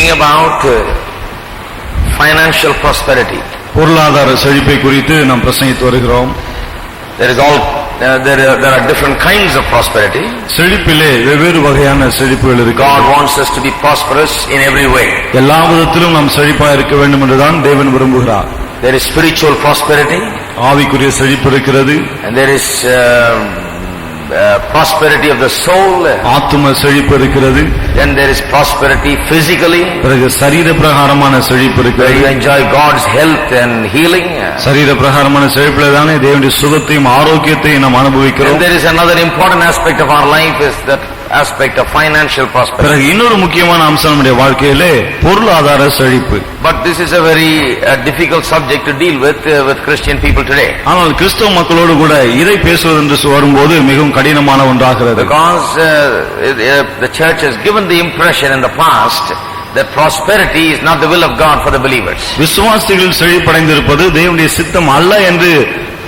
speaking about financial prosperity. பொருளாதார செழிப்பை குறித்து நாம் பிரசங்கித்து வருகிறோம். There are different kinds of prosperity. செழிப்பிலே வெவ்வேறு வகையான செழிப்புகள் இருக்கு. God wants us to be prosperous in every way. எல்லா விதத்திலும் நாம் செழிப்பாக இருக்க வேண்டும் என்றுதான் தேவன் விரும்புகிறார். There is spiritual prosperity. ஆவிக்குரிய செழிப்பு இருக்கிறது. And there is prosperity of the soul. ஆத்தும செழிப்பு இருக்கிறது. Then there is prosperity physically. பிறகு சரீர பிரகாரமான செழிப்பு இருக்கிறது. You enjoy God's health and healing. சரீர பிரகாரமான செழிப்பிலே தானே தேவனுடைய சுகத்தையும் ஆரோக்கியத்தையும் நாம் அனுபவிக்கிறோம். And there is another important aspect of our life is that aspect of financial prosperity. பிறகு இன்னொரு முக்கியமான அம்சம் நம்முடைய வாழ்க்கையிலே பொருளாதார செழிப்பு. But this is a very difficult subject to deal with Christian people today. ஆனால் கிறிஸ்தவ மக்களோடு கூட இதை பேசுவது என்று வரும்போது மிகவும் கடினமான ஒன்றாகிறது. Because the church has given the impression in the past that prosperity is not the will of God for the believers. விசுவாசிகள் செழிப்படைந்திருப்பது தேவனுடைய சித்தம் அல்ல என்று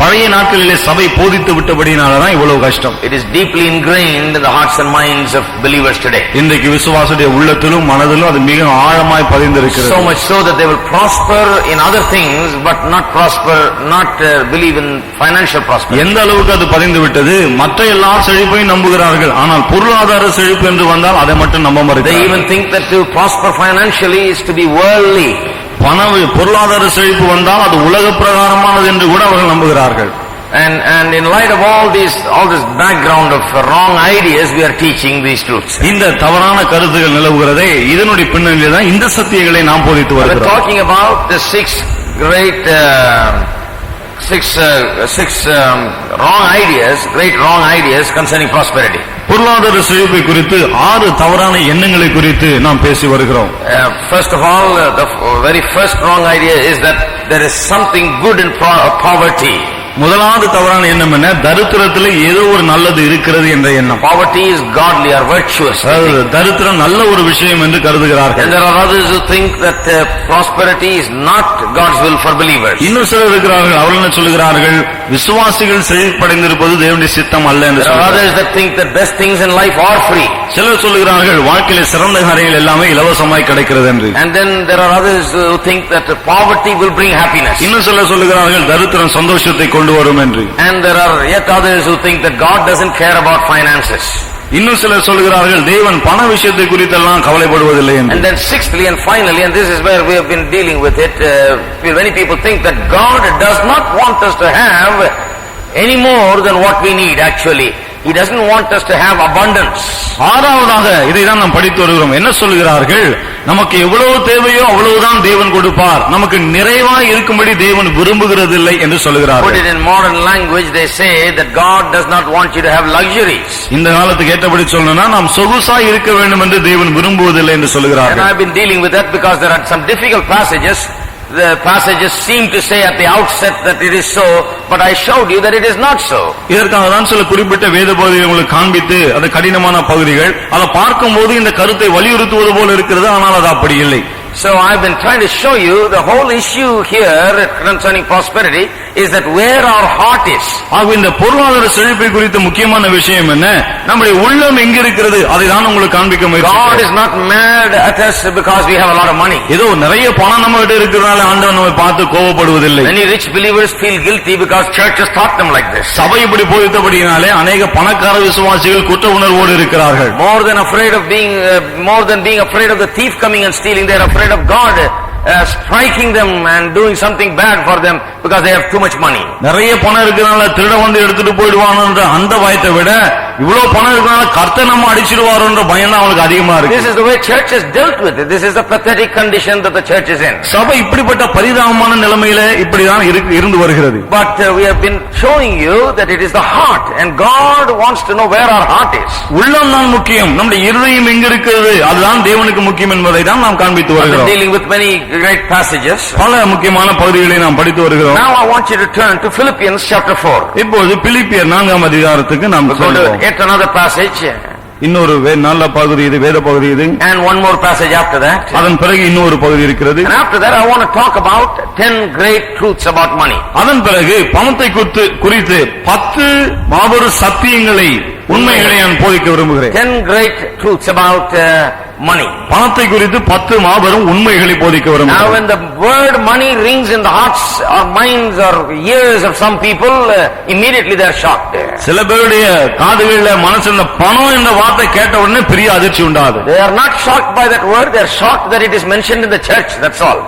பழைய நாட்களிலே சபை போதித்து விட்டபடினால்தான் இவ்வளவு கஷ்டம். It is deeply ingrained in the hearts and minds of believers today. இன்றைக்கு விசுவாசியுடைய உள்ளத்திலும் மனதிலும் அது மிக ஆழமாய் பதிந்திருக்கிறது. So much so that they will prosper in other things but not believe in financial prosperity. எந்த அளவுக்கு அது பதிந்து விட்டது, மற்ற எல்லா செழிப்பையும் நம்புகிறார்கள், ஆனால் பொருளாதார செழிப்பு என்று வந்தால் அதை மட்டும் நம்ப மறுக்கிறார்கள். They even think that to prosper financially is to be worldly. பொருளாதார செழிப்பு வந்தால் அது உலக பிரகாரமானது என்று கூட அவர்கள் நம்புகிறார்கள். And in light of all this background of wrong ideas, we are teaching these truths. இந்த தவறான கருத்துகள் நிலவுகிறதே இதனுடைய பின்னணியிலே தான் இந்த சத்தியங்களை நாம் போதித்து வருகிறோம். We are talking about the six great wrong ideas concerning prosperity. பொருளாதார செழிப்பை குறித்து 6 தவறான எண்ணங்களை குறித்து நாம் பேசி வருகிறோம். First of all, the very first wrong idea is that there is something good in poverty. முதலாவது தவறான எண்ணம் என்ன? தரித்திரத்தில் ஏதோ ஒரு நல்லது இருக்கிறது என்ற எண்ணம். Poverty is godly or virtuous. தரித்திரம் நல்ல ஒரு விஷயம் என்று கருதுகிறார்கள். And there are others who think that prosperity is not God's will for believers. இன்னும் சிலர் இருக்கிறார்கள், அவர்கள் என்ன சொல்கிறார்கள், விசுவாசிகள் செழிப்படைந்திருப்பது தேவனுடைய சித்தம் அல்ல என்று சொல்கிறார்கள். There are others that think that best things in life are free. சிலர் சொல்கிறார்கள் வாழ்க்கையில சிறந்த காரியங்கள் எல்லாமே இலவசமாய் கிடைக்கிறது என்று. And then there are others who think that poverty will bring happiness. இன்னும் சிலர் சொல்கிறார்கள் தரித்திரம் சந்தோஷத்தை கொண்டு வரும் என்று. And there are yet others who think that God doesn't care about finances. இன்னும் சிலர் சொல்கிறார்கள் தேவன் பண விஷயத்தை குறித்தெல்லாம் கவலைப்படுவதில்லை என்று. And then sixthly and finally, and this is where we have been dealing with it, many people think that God does not want us to have any more than what we need actually. He doesn't want us to have abundance. ஆறாவதாக இதை தான் நாம் படித்து வருகிறோம். என்ன சொல்கிறார்கள், நமக்கு எவ்வளவு தேவையோ அவ்வளவுதான் தேவன் கொடுப்பார், நமக்கு நிறைவாய் இருக்கும்படி தேவன் விரும்புகிறதில்லை என்று சொல்கிறார்கள். Put it in modern language, they say that God does not want you to have luxuries. இந்த காலத்துக்கு ஏற்றபடி சொல்லணும்னா நாம் சொகுசாய் இருக்க வேண்டும் என்று தேவன் விரும்புவதில்லை என்று சொல்கிறார்கள். And I have been dealing with that because there are some difficult passages. The passages seem to say at the outset that it is so, but I showed you that it is not so. இதற்காக தான் சில குறிப்பிட்ட வேத பகுதிகளை உங்களுக்கு காண்பித்து அது கடினமான பகுதிகள், அதை பார்க்கும்போது இந்த கருத்தை வலியுறுத்துவது போல இருக்கிறது, ஆனால் அது அப்படி இல்லை. So I have been trying to show you the whole issue here concerning prosperity is that where our heart is. ஆக இந்த பொருளாதார செழிப்பை குறித்த முக்கியமான விஷயம் என்ன, நம்முடைய உள்ளம் எங்க இருக்கிறது அதை தான் உங்களுக்கு காண்பிக்க முயற்சிக்கிறேன். God is not mad at us because we have a lot of money. ஏதோ நிறைய பணம் நம்ம கிட்ட இருக்கிறதால ஆண்டவர் நம்மை பார்த்து கோபப்படுவதில்லை. Many rich believers feel guilty because churches taught them like this. சபை இப்படி போதித்தபடியினாலே அநேக பணக்கார விசுவாசிகள் குற்ற உணர்வோடு இருக்கிறார்கள். More than being afraid of the thief coming and stealing, they are afraid of God striking them and doing something bad for them because they have too much money. நிறைய பணம் இருக்கனால திருட வந்து எடுத்துட்டு போய்டுவாங்கன்ற அந்த பயத்தை விட இவ்வளவு பணம் இருக்கனால கர்த்தர் நம்ம அடிச்சிடுவாரோன்ற பயம் தான் அவங்களுக்கு அதிகமா இருக்கு. This is the way church has dealt with it. This is the pathetic condition that the church is in. சபை இப்படிப்பட்ட பரிதாபமான நிலைமையில இப்படிதான் இருந்து வருகிறது. But we have been showing you that it is the heart and God wants to know where our heart is. உள்ளம் தான் முக்கியம், நம்முடைய இருதயம் எங்க இருக்கிறது அதுதான் தேவனுக்கு முக்கியம் என்பதை தான் நாம் காண்பித்து வருகிறோம். Dealing with many great passages. பல முக்கியமான பகுதிகளை நாம் படித்து வருகிறோம். Now I want you to turn to Philippians chapter 4. இப்போது பிலிப்பியர் 4ஆம் அதிகாரத்துக்கு நாம் செல்வோம். Yet another passage. இன்னொரு நல்ல பகுதி இது, வேத பகுதி இது. And one more passage after that. அதன் பிறகு இன்னொரு பகுதி இருக்கிறது. And after that I want to talk about 10 great truths about money. அதன் பிறகு பணத்தை குறித்து 10 மாபெரும் சத்தியங்களை உண்மைகளை நான் போதிக்க விரும்புகிறேன். 10 great truths about money. பணத்தை குறித்து 10 மாபெரும் உண்மைகளை போதிக்க Now விரும்புகிறேன். when the word money rings in the hearts or minds or ears of some people, immediately they are shocked. சில பேருடைய காதுகளில மனசுல இந்த பணம் என்ற வார்த்தை கேட்ட உடனே பெரிய அதிர்ச்சி உண்டாது. They are not shocked by that word, they are shocked that it is mentioned in the church, that's all.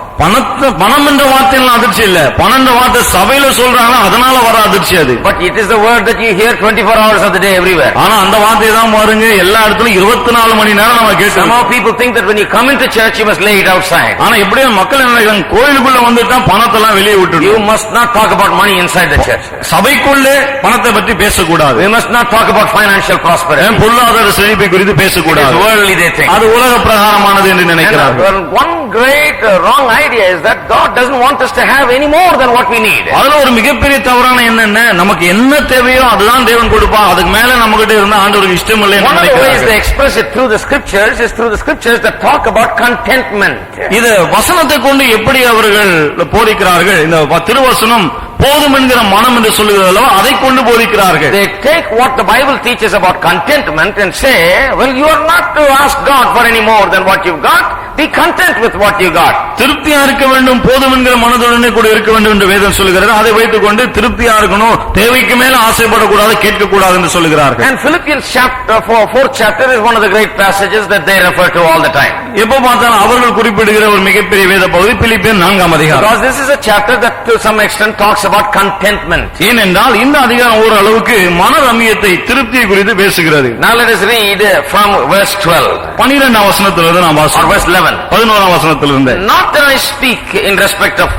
பணம் என்ற வார்த்தையில அதிர்ச்சி இல்ல, பணம் என்ற வார்த்தை சபையில சொல்றாங்க, அதனால வர அதிர்ச்சி அது. But it is the word that you hear 24 hours of the day everywhere. ஆனா அந்த வார்த்தையை தான் பாருங்க எல்லா இடத்துலயும் 24 மணி நேரம் நம்ம கேட்கிறோம். Somehow people think that when you come into church you must lay it outside. ஆனா எப்படியே மக்கள் என்ன நினைக்கிறாங்க, கோயிலுக்குள்ள வந்துட்டா பணத்தை எல்லாம் வெளியே You விட்டுடணும். must not talk about money inside the church. சபைக்குள்ளே பணத்தை பற்றி பேசக்கூடாது. We must not talk about financial prosperity. பொருளாதார செழிப்பை குறித்து It is பேசக்கூடாது. worldly, they think. அது உலக பிரகாரமானது என்று நினைக்கிறார்கள். And one great wrong idea is that God doesn't want us to have any more than what we need. அதுல ஒரு மிகப்பெரிய தவறான என்னன்னா, நமக்கு என்ன தேவையோ அதுதான் தேவன் கொடுப்பான், அதுக்கு மேல நம்ம கிட்ட இருந்தா ஆண்டவருக்கு இஷ்டம் இல்லை என்று One of the ways they நினைக்கிறார்கள். express it through the scriptures is through the scriptures that talk about contentment. இது வசனத்தை கொண்டு எப்படி அவர்கள் போதிக்கிறார்கள், இந்த திருவசனம் போதும் என்கிற மனம் என்று சொல்லுகிறதோ அதை கொண்டு போதிக்கிறார்கள். They take what the Bible teaches about contentment and say, well, you are not to ask God for any more than what you've got. Be content with what you got. திருப்தியா இருக்க வேண்டும், போதும் என்கிற மனதுடனே கூட இருக்க வேண்டும் என்று வேதம் சொல்லுகிறது. அதை வைத்துக் கொண்டு திருப்தியா இருக்கணும், தேவைக்கு மேல ஆசைப்படக்கூடாது, கேட்கக்கூடாது என்று சொல்லுகிறார்கள். And Philippians chapter 4th chapter is one of the great passages that they refer to all the time. எப்ப பார்த்தாலும் அவர்கள் குறிப்பிடுகிற ஒரு மிகப்பெரிய வேத பகுதி பிலிப்பியர் 4ஆம் அதிகாரம். Because this is a chapter that to some extent talks about contentment. ஏனென்றால் இந்த அதிகாரம் ஓரளவுக்கு மனரமியத்தை, திருப்தியை குறித்து பேசுகிறது. Now let us read from verse 12. 12ஆம் வசனத்திலிருந்து நாம் Or வாசிப்போம். verse 11. 11ஆம் வசனத்திலிருந்து. Not that I speak in respect of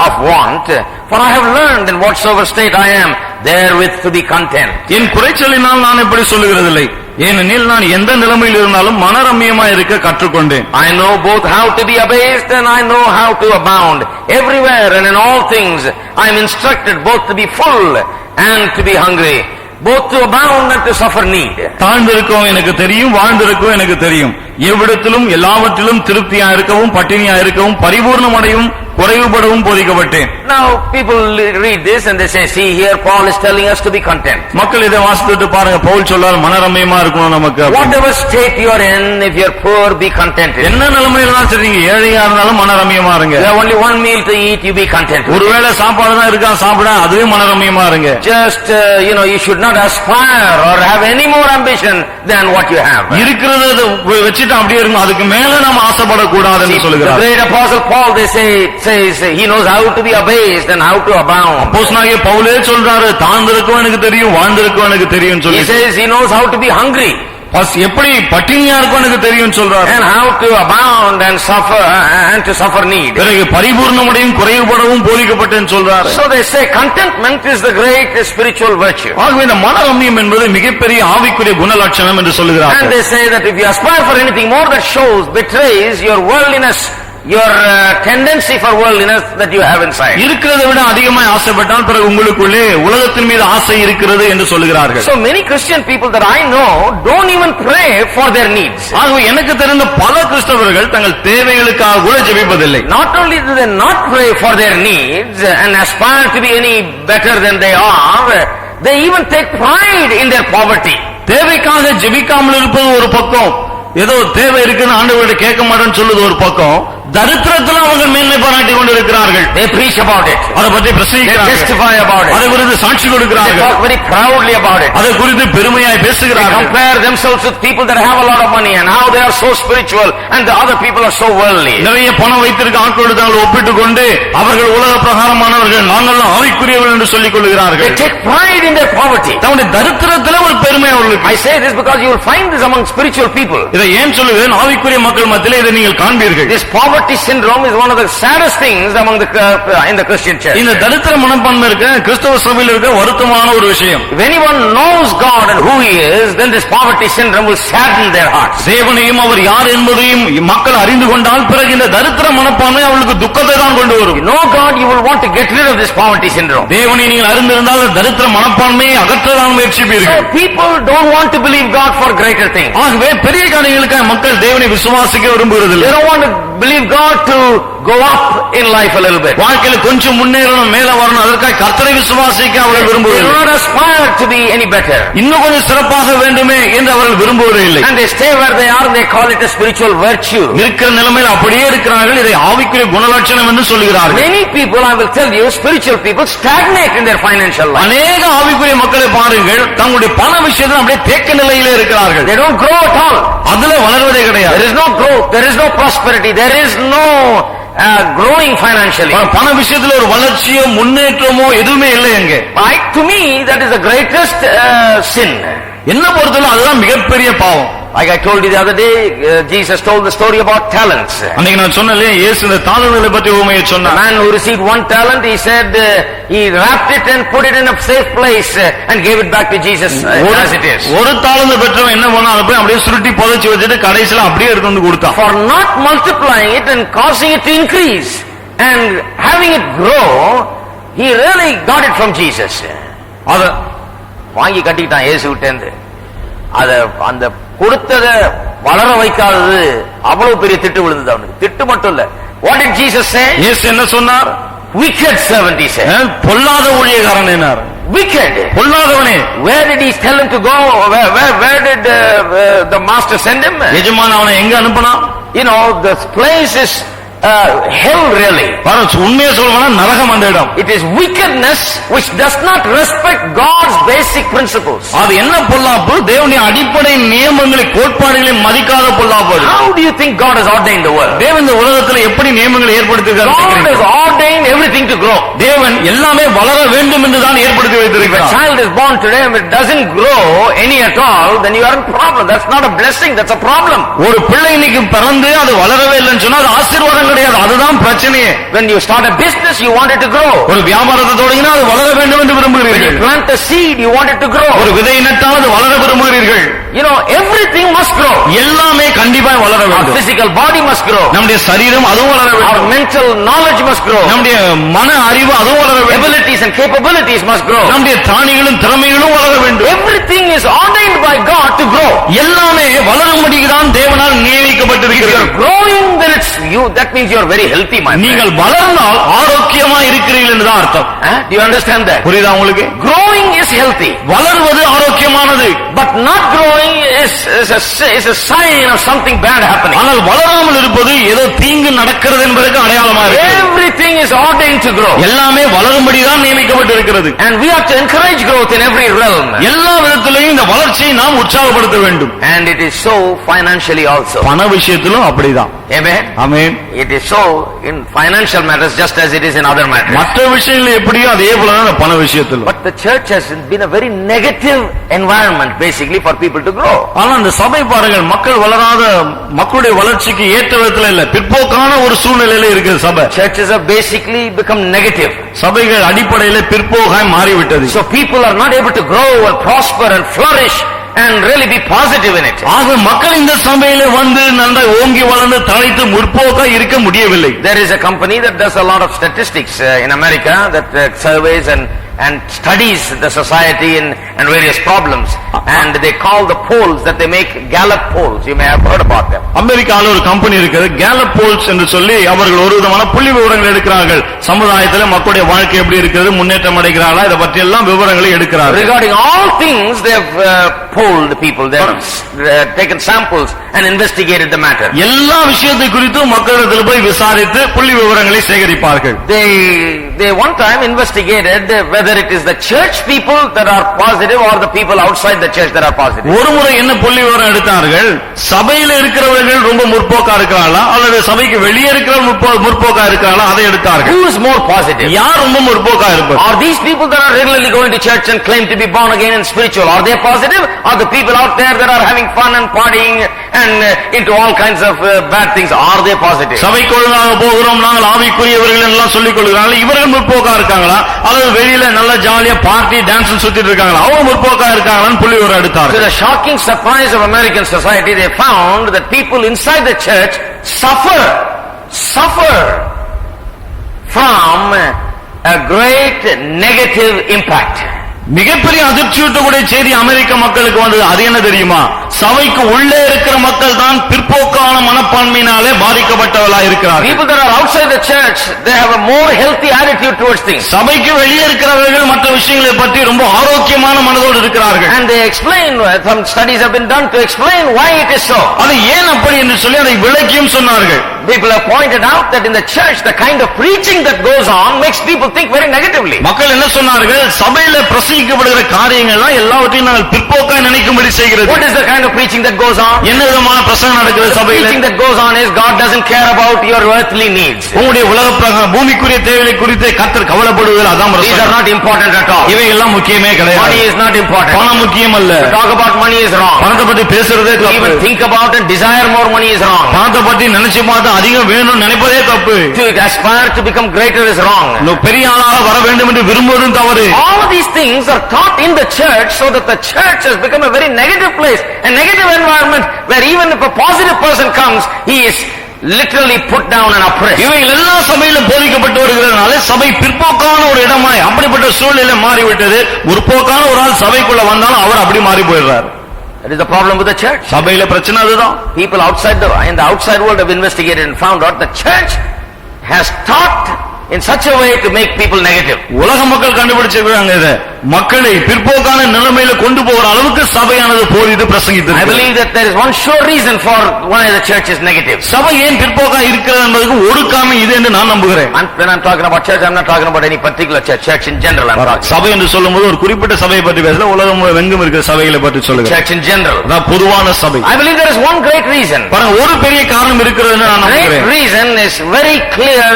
of want, for I have learned in whatsoever state I am, therewith to be content. என் குறைச்சலினால் நான் இப்படி சொல்லுகிறதில்லை, ஏனெனில் நான் எந்த நிலைமையில் இருந்தாலும் மனரமியமா இருக்க கற்றுக்கொண்டேன். I know both how to be abased and I know how to abound. Everywhere and in all things I am instructed both to be full and to be hungry, both to abound and to suffer need. தாழ்ந்திருக்கவும் எனக்கு தெரியும், வாழ்ந்திருக்கவும் எனக்கு தெரியும். எவ்விடத்திலும் எல்லாவற்றிலும் திருப்தியா இருக்கவும், பட்டினியா இருக்கவும், பரிபூர்ணமடையும், குறைவுபடவும் போதிக்கப்பட்டேன். Now people read this and they say, see here Paul is telling us to be content. மக்கள் இதை வாசித்துட்டு பாருங்க, பவுல் சொல்றார் மனரமியமா இருக்கணும் நமக்கு. Whatever state you are in, if you are poor, be contented. என்ன நிலைமையில தான் சரி, நீங்க ஏழையா இருந்தாலும் மனரமியமா இருங்க. You have only one meal to eat, you be content. ஒருவேளை சாப்பாடு தான் இருக்கா, சாப்பிட அதுவே மனரமியமா இருங்க. Just you should not aspire or have any more ambition than what you have. இருக்கிறத வச்சுட்டு அப்படியே இருக்கும், அதுக்கு மேல நாம ஆசைப்படக்கூடாது என்று The சொல்லுகிறார். great apostle Paul, they says he knows how to be abased and how to abound. அப்போஸ்தலனாகிய பவுலே சொல்றாரு, தாழ்ந்திருக்கவும் எனக்கு தெரியும், வாழ்ந்திருக்கவும் எனக்கு தெரியும் He சொல்லி. says he knows how to be hungry எப்படி பட்டினியா இருக்கும் எனக்கு தெரியும் சொல்றாரு. and how to abound and to suffer need. பிறகு பரிபூர்ணமடையும், குறைவுபடவும் போதிக்கப்பட்டேன்னு சொல்றாரு. So they say contentment is the great spiritual virtue. ஆகவே இந்த மனரமியம் என்பது மிகப்பெரிய ஆவிக்குரிய குணலட்சணம் என்று And சொல்லுகிறார். they say that if you aspire for anything more, that betrays your worldliness, your tendency for worldliness that you have inside. இருக்கிறதை விட அதிகமாக ஆசைப்பட்டால் பிறகு உங்களுக்குள்ளே உலகத்தின் மீது ஆசை இருக்கிறது என்று சொல்லுகிறார்கள். So many Christian people that I know don't even pray for their needs. ஆகவே எனக்கு தெரிந்த பல கிறிஸ்தவர்கள் தங்கள் தேவைகளுக்காக கூட ஜெபிப்பதில்லை. Not only do they not pray for their needs and aspire to be any better than they are, they even take pride in their poverty. தேவைக்காக ஜெபிக்காமல் இருப்பது ஒரு பக்கம், ஏதோ தேவை இருக்குன்னு ஆண்டவர்கிட்ட கேட்க மாட்டேன்னு சொல்லுது ஒரு பக்கம், தரித்திரத்தில் அவர்கள் மேன்மை பாராட்டி கொண்டிருக்கிறார்கள். They preach about it. அதை பற்றி They பிரசங்கிக்கிறார்கள், testify about it. அதை குறித்து சாட்சி They கொடுக்கிறார்கள், talk very proudly about it. அதை குறித்து பெருமையாய் They பேசுகிறார்கள். compare themselves with people that have a lot of money and how they are so spiritual and the other people are so worldly. நிறைய பணம் வைத்திருக்க ஆட்களோடு தாங்கள் ஒப்பிட்டுக் கொண்டு அவர்கள் உலக பிரகாரமானவர்கள், நாங்கள் ஆவிக்குரியவர்கள் என்று சொல்லிக் They கொள்கிறார்கள். take pride in their poverty. தன்னுடைய தரித்திரத்தில் ஒரு பெருமை அவர்களுக்கு. I say this because you will find this among spiritual people. இதை ஏன் சொல்லுகிறேன், ஆவிக்குரிய மக்கள் மத்தியிலே இதை நீங்கள் காண்பீர்கள். This poverty syndrome is one of the saddest things among in the Christian church. இந்த தரித்திர மனப்பான்மை இருக்க கிறிஸ்தவ சபையில் இருக்க வருத்தமான ஒரு விஷயம். If anyone knows God and who He is, then this poverty syndrome will sadden their hearts. தேவனையும் அவர் யார் என்பதையும் மக்கள் அறிந்து கொண்டால் பிறகு இந்த தரித்திர மனப்பான்மை அவர்களுக்கு துக்கத்தை தான் கொண்டு வரும். You know God, you will want to get rid of this poverty syndrome. தேவனை நீங்கள் அறிந்திருந்தால் தரித்திர மனப்பான்மையை அகற்றதான் முயற்சிப்பீர்கள். So people don't want to believe God for greater things. ஆகவே பெரிய காரியங்களுக்காக மக்கள் தேவனை விசுவாசிக்க விரும்புகிறதில்லை. They don't want to believe God to go up in life a little bit. வாழ்க்கையில கொஞ்சம் முன்னேறணும், மேல வரணும், அதற்காக கர்த்தரை விசுவாசிக்க அவர்கள் They do விரும்புவதில்லை. not aspire to be any better. இன்னும் கொஞ்சம் சிறப்பாக வேண்டுமே என்று அவர்கள் விரும்புவதே இல்லை. And they stay where they are and they call it a spiritual virtue. இருக்கிற நிலைமையில் அப்படியே இருக்கிறார்கள். இதை ஆவிக்குரிய குணலட்சணம் என்று சொல்கிறார்கள். Many people, I will tell you, spiritual people stagnate in their financial life. அநேக ஆவிக்குரிய மக்களை பாருங்கள், தங்களுடைய பண விஷயத்தில் அப்படியே தேக்க நிலையிலே இருக்கிறார்கள். They don't grow at all. அதுல வளர்வதே கிடையாது. There is no growth, there is no prosperity, there is no growing financially. பண விஷயத்துல ஒரு வளர்ச்சியோ முன்னேற்றமோ எதுவுமே இல்லை எங்க. To me, that is the greatest sin. என்ன பொறுத்தவரை அதுதான் மிகப்பெரிய பாவம். Like I told you the other day, Jesus told the story about talents. அன்னைக்கு நான் சொன்னேன், இயேசு இந்த தாளங்களை பற்றி உவமையை சொன்னார். The man who received 1 talent, he said he wrapped it and put it in a safe place and gave it back to Jesus as it is. ஒரு தாளந்து பெற்றவன் என்ன பண்ணா, அதை போய் அப்படியே சுருட்டி புதைச்சு வச்சுட்டு கடைசியில அப்படியே எடுத்து வந்து கொடுத்தான். For not multiplying it and causing it to increase and having it grow, he really got it from Jesus. அத வாங்கி கட்டிட்டான் இயேசுகிட்டேந்து. அத அந்த கொடுத்தத வளர வைக்காதது அவ்வளவு பெரிய திட்டு விழுந்தது அவனுக்கு. திட்டு மட்டும் இல்ல. What did Jesus say? இயேசு என்ன சொன்னார்? Wicked servant, he said. பொல்லாத ஊழியக்காரன் என்னார்? Wicked. பொல்லாதவனே. Where did he tell him to go? Where did the master send him? எஜமான் அவனை எங்க அனுப்பினா? You know, this place is hell really. உண்மையை சொல்லுவானா நரகம் அந்த இடம். It is wickedness which does not respect God's basic principles. அது என்ன பொல்லாப்பு? தேவனுடைய அடிப்படை நியமங்களை கோட்பாடுகளை மதிக்காத பொல்லாப்பு. How do you think God has ordained the world? தேவன் இந்த உலகத்தில் எப்படி நியமங்களை ஏற்படுத்தியிருக்கிறார்? God has ordained everything to grow. தேவன் எல்லாமே வளர வேண்டும் என்று தான் ஏற்படுத்தி வைத்திருக்கிறார். If a child is born today and it doesn't grow any at all, then you are in problem. That's not a blessing, that's a problem. ஒரு பிள்ளை இன்னைக்கு பிறந்து அது வளரவே இல்லைன்னு சொன்னா அது ஆசீர்வாதம் கிடையாது, அதுதான் பிரச்சனையே. When you start a business, you want it to grow. ஒரு வியாபாரத்தை தொடங்கினா அது வளர வேண்டும் என்று விரும்புகிறீர்கள். When you plant a seed, you want it to grow. ஒரு விதை நட்டால் அது வளர விரும்புகிறீர்கள். You know, everything must grow. எல்லாமே கண்டிப்பா வளர Our வேண்டும். physical body must grow. நம்முடைய சரீரம் அதுவும் வளர Our வேண்டும். mental knowledge must grow. நம்முடைய மன அறிவு அதுவும் வளர வேண்டும். Abilities and capabilities must grow. நம்முடைய திராணிகளும் திறமைகளும் வளர வேண்டும். Everything is ordained by God to grow. எல்லாமே வளரும்படிக்கு தான் தேவனால் நியமிக்கப்பட்டிருக்கிறது. Growing, then it's you. That means you are very healthy, my friend. நீங்கள் வளர்ந்தால் ஆரோக்கியமா இருக்கிறீர்கள் என்று தான் அர்த்தம். Do you understand that? புரியுதா உங்களுக்கு? Growing is healthy. வளர்வது ஆரோக்கியமானது. But not growing is a sign of something bad happening. ஆனால் வளராமல் இருப்பது ஏதோ தீங்கு நடக்கிறது என்பதற்கு அடையாளமா இருக்கு. Everything is ordained to grow. எல்லாமே வளரும்படி தான் நியமிக்கப்பட்டிருக்கிறது. And we have to encourage growth in every realm. எல்லா விதத்திலையும் இந்த வளர்ச்சியை நாம் உற்சாகப்படுத்த வேண்டும். And it is so financially also. பண விஷயத்திலும் அப்படிதான். Amen. Amen. It is so in financial matters just as it is in other matters. மற்ற விஷயங்கள் எப்படியோ அதே போலதான் பண விஷயத்திலும். But the church has been a very negative environment basically for people to grow. ஆனா அந்த சபை பாருங்கள், மக்கள் வளராத, மக்களுடைய வளர்ச்சிக்கு ஏற்ற விதத்துல இல்ல, பிற்போக்கான ஒரு சூழ்நிலையில இருக்கிற சபை. Churches have basically become negative. சபைகள் அடிப்படையில பிற்போக்காய் மாறிவிட்டது. So people are not able to grow and prosper and flourish and really be positive in it. ஆக மக்கள் இந்த சபையில வந்து நன்றாய் ஓங்கி வளர்ந்து தழைத்து முற்போக்காய் இருக்க முடியவில்லை. There is a company that does a lot of statistics in America that surveys and studies the society and various problems, and they call the polls that they make Gallup polls. You may have heard about them. அமெரிக்கால ஒரு company இருக்குது, கேலப் poles என்று சொல்லி அவர்கள் ஒரு விதமான புள்ளி விவரங்கள் எடுக்கிறார்கள். சமுதாயத்தில் மக்களுடைய வாழ்க்கை எப்படி இருக்கிறது, முன்னேற்றம் அடைகிறார்களா, இதை பற்றி எல்லாம் விவரங்களை எடுக்கிறார்கள். Regarding all things, they have polled people. They have taken samples and investigated the matter. எல்லா விஷயத்தை குறித்தும் மக்களிடத்தில் போய் விசாரித்து புள்ளி விவரங்களை சேகரிப்பார்கள். They one time investigated whether it is the church people that are positive or the people outside the church that are positive. ஒரு முறை என்ன புள்ளி விவரம் எடுத்தார்கள், சபையில இருக்கிறவர்கள் ரொம்ப முற்போக்கா இருக்கிறார்களா அல்லது சபைக்கு வெளியே இருக்கிறவர்கள் முற்போக்கா இருக்கிறார்களா, அதை எடுத்தார்கள். Who is more positive? யார் ரொம்ப முற்போக்கா இருப்பார்? Are these people that are regularly going to church and claim to be born again and spiritual, are they positive? Are the people out there that are having fun and partying and into all kinds of bad things, are they positive? சபைக்கு ஒழுங்காக போகிறோம், நாங்கள் ஆவிக்குரியவர்கள் எல்லாம் சொல்லிக் கொள்கிறார்கள், இவர்கள் முற்போக்கா இருக்காங்களா அல்லது வெளியில நல்ல ஜாலியா பார்ட்டி டான்ஸ் சுத்திட்டு இருக்காங்களா, அவங்க முற்போக்கா இருக்காங்களான்னு புள்ளி விவரம் எடுத்தார்கள். To the shocking surprise of American society, they found that people inside the church suffer from a great negative impact. மிகப்பெரிய அதிர்ச்சியூட்டக்கூடிய செய்தி அமெரிக்க மக்களுக்கு வந்தது. அது என்ன தெரியுமா? சபைக்கு உள்ளே இருக்கிற மக்கள் தான் பிற்போக்கான மனப்பான்மையினாலே சபையிலே பாதிக்கப்பட்டவர்களாக இருக்கிறார்கள். People that are outside the church, they have a more healthy attitude towards things. சபைக்கு வெளியே இருக்கிறவர்கள் மற்ற விஷயங்களை பற்றி ரொம்ப ஆரோக்கியமான மனதோடு இருக்கிறார்கள். And they explain, some studies have been done to explain why it is so. அது ஏன் அப்படி என்று சொல்லி அதை விளக்கியும் சொன்னார்கள். People have pointed out that in the church, the kind of preaching that goes on makes people think very negatively. மக்கள் என்ன சொன்னார்கள்? சபையில பிரசங்கிக்கப்படுகிற காரியங்கள் எல்லாம் எல்லாவற்றையும் நாங்கள் பிற்போக்காய் நினைக்கும்படி செய்கிறது. What is the kind of preaching that goes on? என்ன விதமான பிரசங்கம் நடக்கிறது சபையில? Preaching that goes on is God doesn't care about your earthly needs. உங்களுடைய உலக பூமிக்குரிய தேவைகளை குறித்து கர்த்தர் கவலைப்படுவதில் அதான் These are not important at all. இவை எல்லாம் முக்கியமே கிடையாது. Money is not important. பணம் முக்கியம் அல்ல. To talk about money is wrong. பணத்தை பற்றி பேசுறதே To தப்பு. even think about and desire more money is wrong. பணத்தை பற்றி நினைச்சு பார்த்து அதிகம் வேணும் நினைப்பதே தப்பு. To aspire to become greater is wrong. பெரிய ஆளாக வர வேண்டும் என்று விரும்புவதும் தவறு. All of these things are taught in the church so that the church has become a very negative place, a negative environment where even if a positive person comes, he is literally put down and oppressed. இவைகள் எல்லா சபையிலும் போதிக்கப்பட்டு வருகிறதுனால சபை பிற்போக்கான ஒரு இடமாய் அப்படிப்பட்ட சூழ்நிலை மாறிவிட்டது. முற்போக்கான ஒரு ஆள் சபைக்குள்ள வந்தாலும் அவர் அப்படி மாறி போயிடுறார். That is the problem with the church. சபையில பிரச்சனை அதுதான். People in the outside world have investigated and found out the church has taught in such a way to make people negative. உலக மக்கள் கண்டுபிடிச்சிருக்காங்க இத. மக்களை பிற்போக்கான நிலைமையில கொண்டு போகிற அளவுக்கு சபையானது போதித்து பிரசங்கித்தது. I believe that there is one sure reason for why the church is negative. சபை ஏன் பிற்போக்கா இருக்கிறது என்பதற்கு ஒரு காரணம் இது என்று நான் நம்புகிறேன். When I'm talking about church, I'm not talking about any particular church in general. I'm talking சபை என்று சொல்லும்போது ஒரு குறிப்பிட்ட சபையை பற்றி பேசல, உலகம் எங்கும் இருக்கிற சபைகளை பற்றி சொல்லுகிறேன். church in general. அதான் பொதுவான சபை. I believe there is one great reason. பாருங்க, ஒரு பெரிய காரணம் இருக்கிறதுன்னு நான் நம்புகிறேன். Great reason is very clear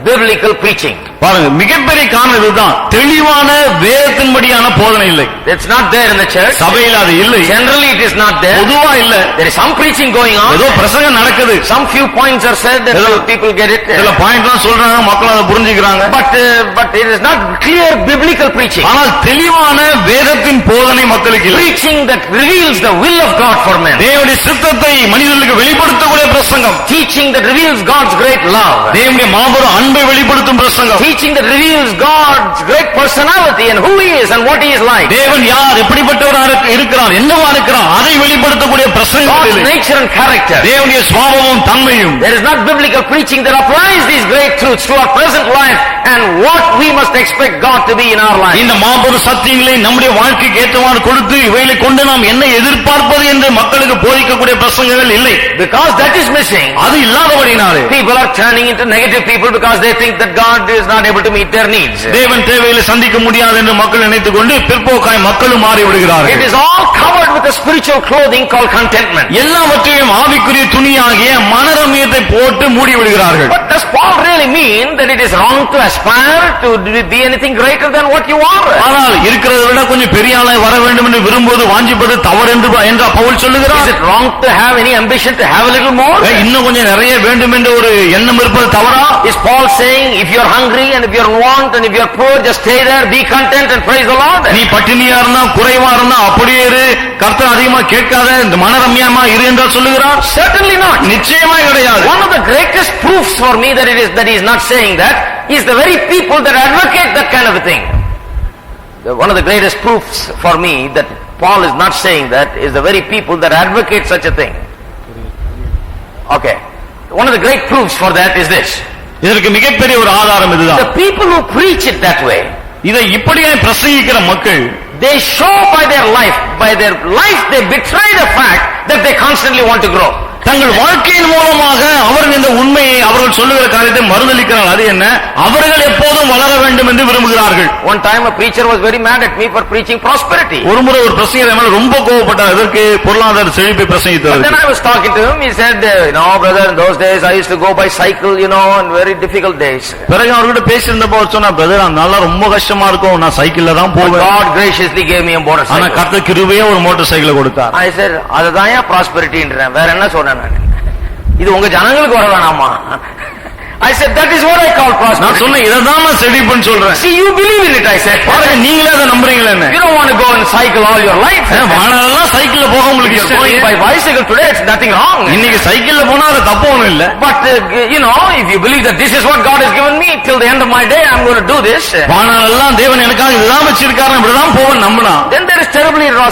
biblical preaching. பாருங்க, மிகப்பெரிய காரணம் இதுதான். தெளிவான வேதத்தின்படியான போதனை இல்லை. It's not there in the church. சபையில் அது இல்லை. Generally it is not there. பொதுவா இல்ல. There is some preaching going on. ஏதோ பிரசங்கம் நடக்குது. Some few points are said and people get it. சில பாயிண்ட்லாம் சொல்றாங்க, மக்கள் அதை புரிஞ்சுக்கிறாங்க. But it is not clear biblical preaching. ஆனால் தெளிவான வேதத்தின் போதனை மக்களுக்கு இல்லை. Preaching that reveals the will of God for men. தேவனுடைய சித்தத்தை மனிதர்களுக்கு வெளிப்படுத்தக்கூடிய பிரசங்கம். Teaching that reveals God's great love. தேவனுடைய மாபெரும் அன்பை வெளிப்படுத்தும் பிரசங்கம். Teaching that reveals God's great personality and who he is and what he is like. தேவன் யார், எப்படிப்பட்டவராக இருக்கிறார், என்னவா இருக்கிறார், அதை வெளிப்படுத்தக்கூடிய பிரசங்கம். God's nature and character. தேவனுடைய சுபாவமும் தன்மையும். There is not biblical preaching that applies these great truths to our present life and what we must expect God to be in our life. இந்த மாபெரும் சத்தியங்களை நம்முடைய வாழ்க்கைக்கு ஏற்றவாறு கொடுத்து இவைகளை கொண்டு நாம் என்ன எதிர்பார்ப்பது என்று மக்களுக்கு போதிக்கக்கூடிய பிரசங்கங்கள் இல்லை. Because that is missing. அது இல்லாதபடினாலே People are turning into negative people because they think that God is not able to meet their needs. தேவன் தேவைகளை சந்திக்க முடியாது என்று மக்கள் நினைத்துக் கொண்டு பிற்போக்காய் மக்களும் மாறி விடுகிறார்கள். It is all covered with a spiritual clothing called contentment. எல்லாவற்றையும் ஆவிக்குரிய துணியாகிய மனரமியத்தை போட்டு மூடி விடுகிறார்கள். But does Paul really mean that it is wrong to aspire to be anything greater than what you are? ஆனால் இருக்கிறதை விட கொஞ்சம் பெரிய ஆளாய் வர வேண்டும் என்று விரும்புவது வாஞ்சிப்பது தவறு என்று பவுல் சொல்லுகிறார். Is it wrong to have any ambition to have a little more? இன்னும் கொஞ்சம் நிறைய வேண்டும் என்ற ஒரு எண்ணம் இருப்பது தவறா? Is Paul saying if you are hungry and if you are want and if you are poor, just stay there, be content and praise the Lord? நீ பட்டினியா இருந்தா குறைவா இருந்தா அப்படியே இரு, கர்த்தர் அதிகமா கேட்காத இந்த மனரம்யமா இரு என்று சொல்லுகிறார். Certainly not. நிச்சயமா கிடையாது. One of the greatest proofs for me that he is not saying that is the very people that advocate that kind of a thing. One of the greatest proofs for me that Paul is not saying that is the very people that advocate such a thing. Okay. One of the great proofs for that is this. இதற்கு மிகப்பெரிய ஒரு ஆதாரம் இதுதான். The people who preach it that way, இதை இப்படியே பிரசங்கிக்கிற மக்கள், they show by their life they betray the fact that they constantly want to grow. தங்கள் வாழ்க்கையின் மூலமாக அவர்கள் இந்த உண்மையை அவர்கள் சொல்லுகிற காரியத்தை மறுதலிக்கிறார்கள். அது என்ன? அவர்கள் எப்போதும் வளர வேண்டும் என்று விரும்புகிறார்கள். One time a preacher was very mad at me for preaching prosperity. ஒருமுறை ஒரு பிரசங்கியார் மேல ரொம்ப கோபப்பட்டார். அதற்கு பொருளாதார செழிப்பை பிரசங்கித்தார். Then I was talking to him. He said, brother, in those days I used to go by cycle, and very difficult days. பிறகு அவர்கிட்ட பேசியிருந்தப்போ சொன்னா, பிரதர் அதனால ரொம்ப கஷ்டமா இருக்கும், நான் சைக்கிள்ல தான் போவேன். God graciously gave me a motorcycle. ஆனா கர்த்தர் கிருபையா ஒரு மோட்டார் சைக்கிளை கொடுத்தார். I said, அதுதான் prosperity. வேற என்ன சொன்னேன்? இது உங்க ஜனங்களுக்கு வர வேணாமா? I said, that is what I call நான் prosperity. சொன்னேன் இதைதான் நான் செழிப்புன்னு சொல்றேன். See, you believe in it, I said. பாருங்க நீங்களே அதை நம்புறீங்களே என்ன? You don't want to go and cycle all your life. வானெல்லாம் சைக்கிள்ல போக உங்களுக்கு You're இஷ்டம் going இல்லையே. by bicycle today, it's nothing wrong. இன்னைக்கு சைக்கிள்ல போனா அது தப்பு ஒண்ணும் இல்ல. But, if you believe that this is what God has given me, till the end of my day, I'm going to do this. வானெல்லாம் தேவன் எனக்காக இதுதான் வச்சிருக்காரு, இப்படிதான் போவேன் நம்பினா Then there is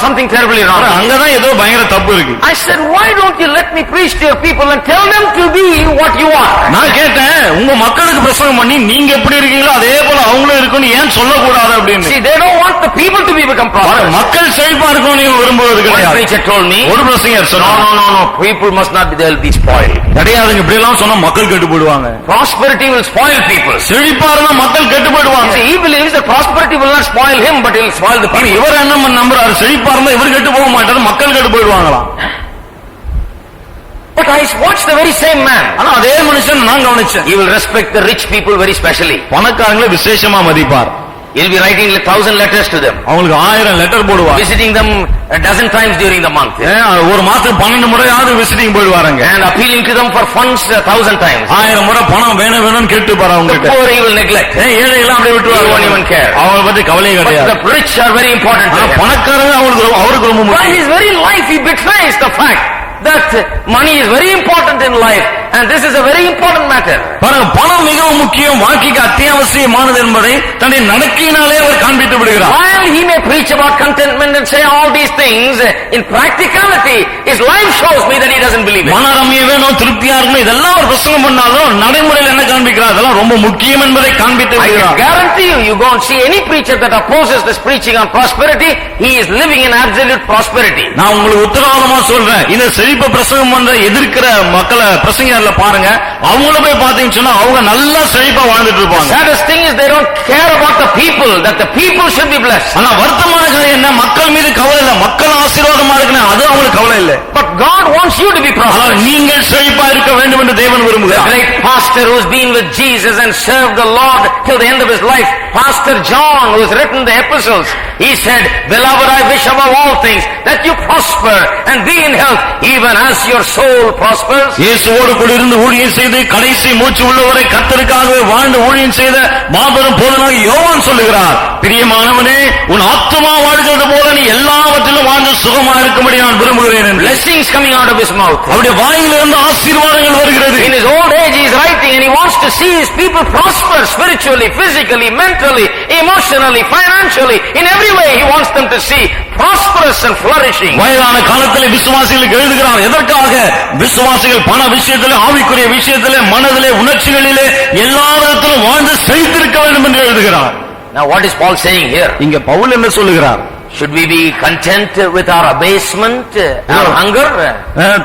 something terribly wrong. அங்கதான் ஏதோ பயங்கர தப்பு இருக்கு. I said, why don't you let me preach to your people and tell them to be what you are? நான் கேட்டேன் உங்க மக்களுக்கு பிரசங்கம் பண்ணி நீங்க எப்படி இருக்கீங்களோ அதே போல அவங்களும் இருக்குன்னு ஏன் சொல்லக்கூடாது அப்படின்னு. See, they don't want the people to become prosperous. மக்கள் செழிப்பா இருக்கணும் நீங்க விரும்புவது One கிடையாது. preacher told me, ஒரு பிரசங்கர் சொன்னா no, people must not be, they'll be spoiled. கிடையாதுங்க, இப்படி எல்லாம் சொன்னா மக்கள் கெட்டு போயிடுவாங்க. Prosperity will spoil people. செழிப்பா இருந்தா மக்கள் கெட்டு போயிடுவாங்க. See, he believes that prosperity will not spoil him, but it will spoil the people. இவர் என்ன நம்புறாரு, செழிப்பா இருந்தா இவர் கெட்டு போக மாட்டாரு, மக்கள் கெட்டு போயிடுவாங்களாம். But I watched the very same man. ஆனா அதே மனுஷன் நான் கவனிச்சேன். He will respect the rich people very specially. பணக்காரங்களை விசேஷமா மதிப்பார். He'll be writing 1,000 letters to them, அவங்களுக்கு 1000 லெட்டர் போடுவார். visiting them a dozen times during the month, ஒரு மாசத்துக்கு 12 முறையாவது visiting போயிடுவாருங்க. and appealing to them for funds 1,000 times. 1000 முறை பணம் வேணும்னு கேட்டுப்பாரு அவங்க The கிட்ட. poor he will neglect. ஏழை எல்லாம் அப்படியே He won't even விட்டுருவாங்க. care. அவங்கள பத்தி கவலையே But கிடையாது. the rich are very important to ஆனா him. பணக்காரங்க அவருக்கு ரொம்ப By முக்கியம். his very life he betrays the fact that money is very important in life, and this is a very important matter. பாருங்க பணம் மிகவும் முக்கியம், வாழ்க்கைக்கு அத்தியாவசியமானது என்பதை தன்னுடைய நடக்கையினாலே அவர் காண்பித்து விடுகிறார். While he may preach about contentment and say all these things, in practicality his life shows me that he doesn't believe it. மனரம்யம் வேணும், திருப்தியா இருக்கணும், இதெல்லாம் அவர் பிரசங்கம் பண்ணாலும் நடைமுறையில் என்ன காண்பிக்கிறார், அதெல்லாம் ரொம்ப முக்கியம் என்பதை காண்பித்து I can விடுகிறார். guarantee you, you go and see any preacher that opposes this preaching on prosperity, he is living in absolute prosperity. நான் உங்களுக்கு உத்தரவாதமா சொல்றேன், இந்த செழிப்ப பிரசங்கம் பண்ற எதிர்க்கிற மக்களை பிரசங்கர்ல பாருங்க, அவங்கள போய் பாத்தீங்கன்னு சொன்னா அவங்க நல்லா செழிப்பா வாழ்ந்துட்டு இருப்பாங்க. Saddest thing is they don't care about the people, that the people should be blessed. ஆனா வருத்தமான காரியம் என்ன, மக்கள் மீது கவலை இல்ல, மக்கள் ஆசீர்வாதமா இருக்கணும், அது அவங்களுக்கு கவலை இல்ல. But God wants you to be ஆனால் prosperous. நீங்கள் செழிப்பா இருக்க வேண்டும் என்று தேவன் The விரும்புகிறார். great pastor who's been with Jesus and served the Lord till the end of his life, Pastor John, who has written the epistles, he said, "Beloved, I wish above all things that you prosper and be in health, even as your soul prospers." இயேசுவோடு கூட இருந்து ஊழியம் செய்து கடைசி மூச்சு உள்ளவரை கர்த்தருக்காகவே வாழ்ந்து ஊழியம் செய்த மாபெரும் போதனாகிய யோவான் சொல்லுகிறார், பிரியமானவனே உன் ஆத்துமா வாழ்கிறது போல நீ எல்லாவற்றிலும் வாழ்ந்து சுகமா இருக்கும்படி நான் விரும்புகிறேன் என்று. Blessings coming out of his mouth. அவருடைய வாயிலிருந்து ஆசீர்வாதங்கள் வருகிறது. In his old age he is writing and he wants to see his people prosper spiritually, physically, mentally, emotionally, financially. In every way he wants them to see prosperous and flourishing. வயதான காலத்தில் விசுவாசிகளுக்கு எழுதுகிறார், எதற்காக? விசுவாசிகள் பண விஷயத்திலே, ஆவிக்குரிய விஷயத்திலே, மனதிலே, உணர்ச்சிகளிலே எல்லா விதத்திலும் வாழ்ந்து செழித்திருக்க வேண்டும் என்று எழுதுகிறார். Now what is Paul saying here? இங்க பவுல் என்ன சொல்லுகிறார்? Should we be content with our abasement, our hunger,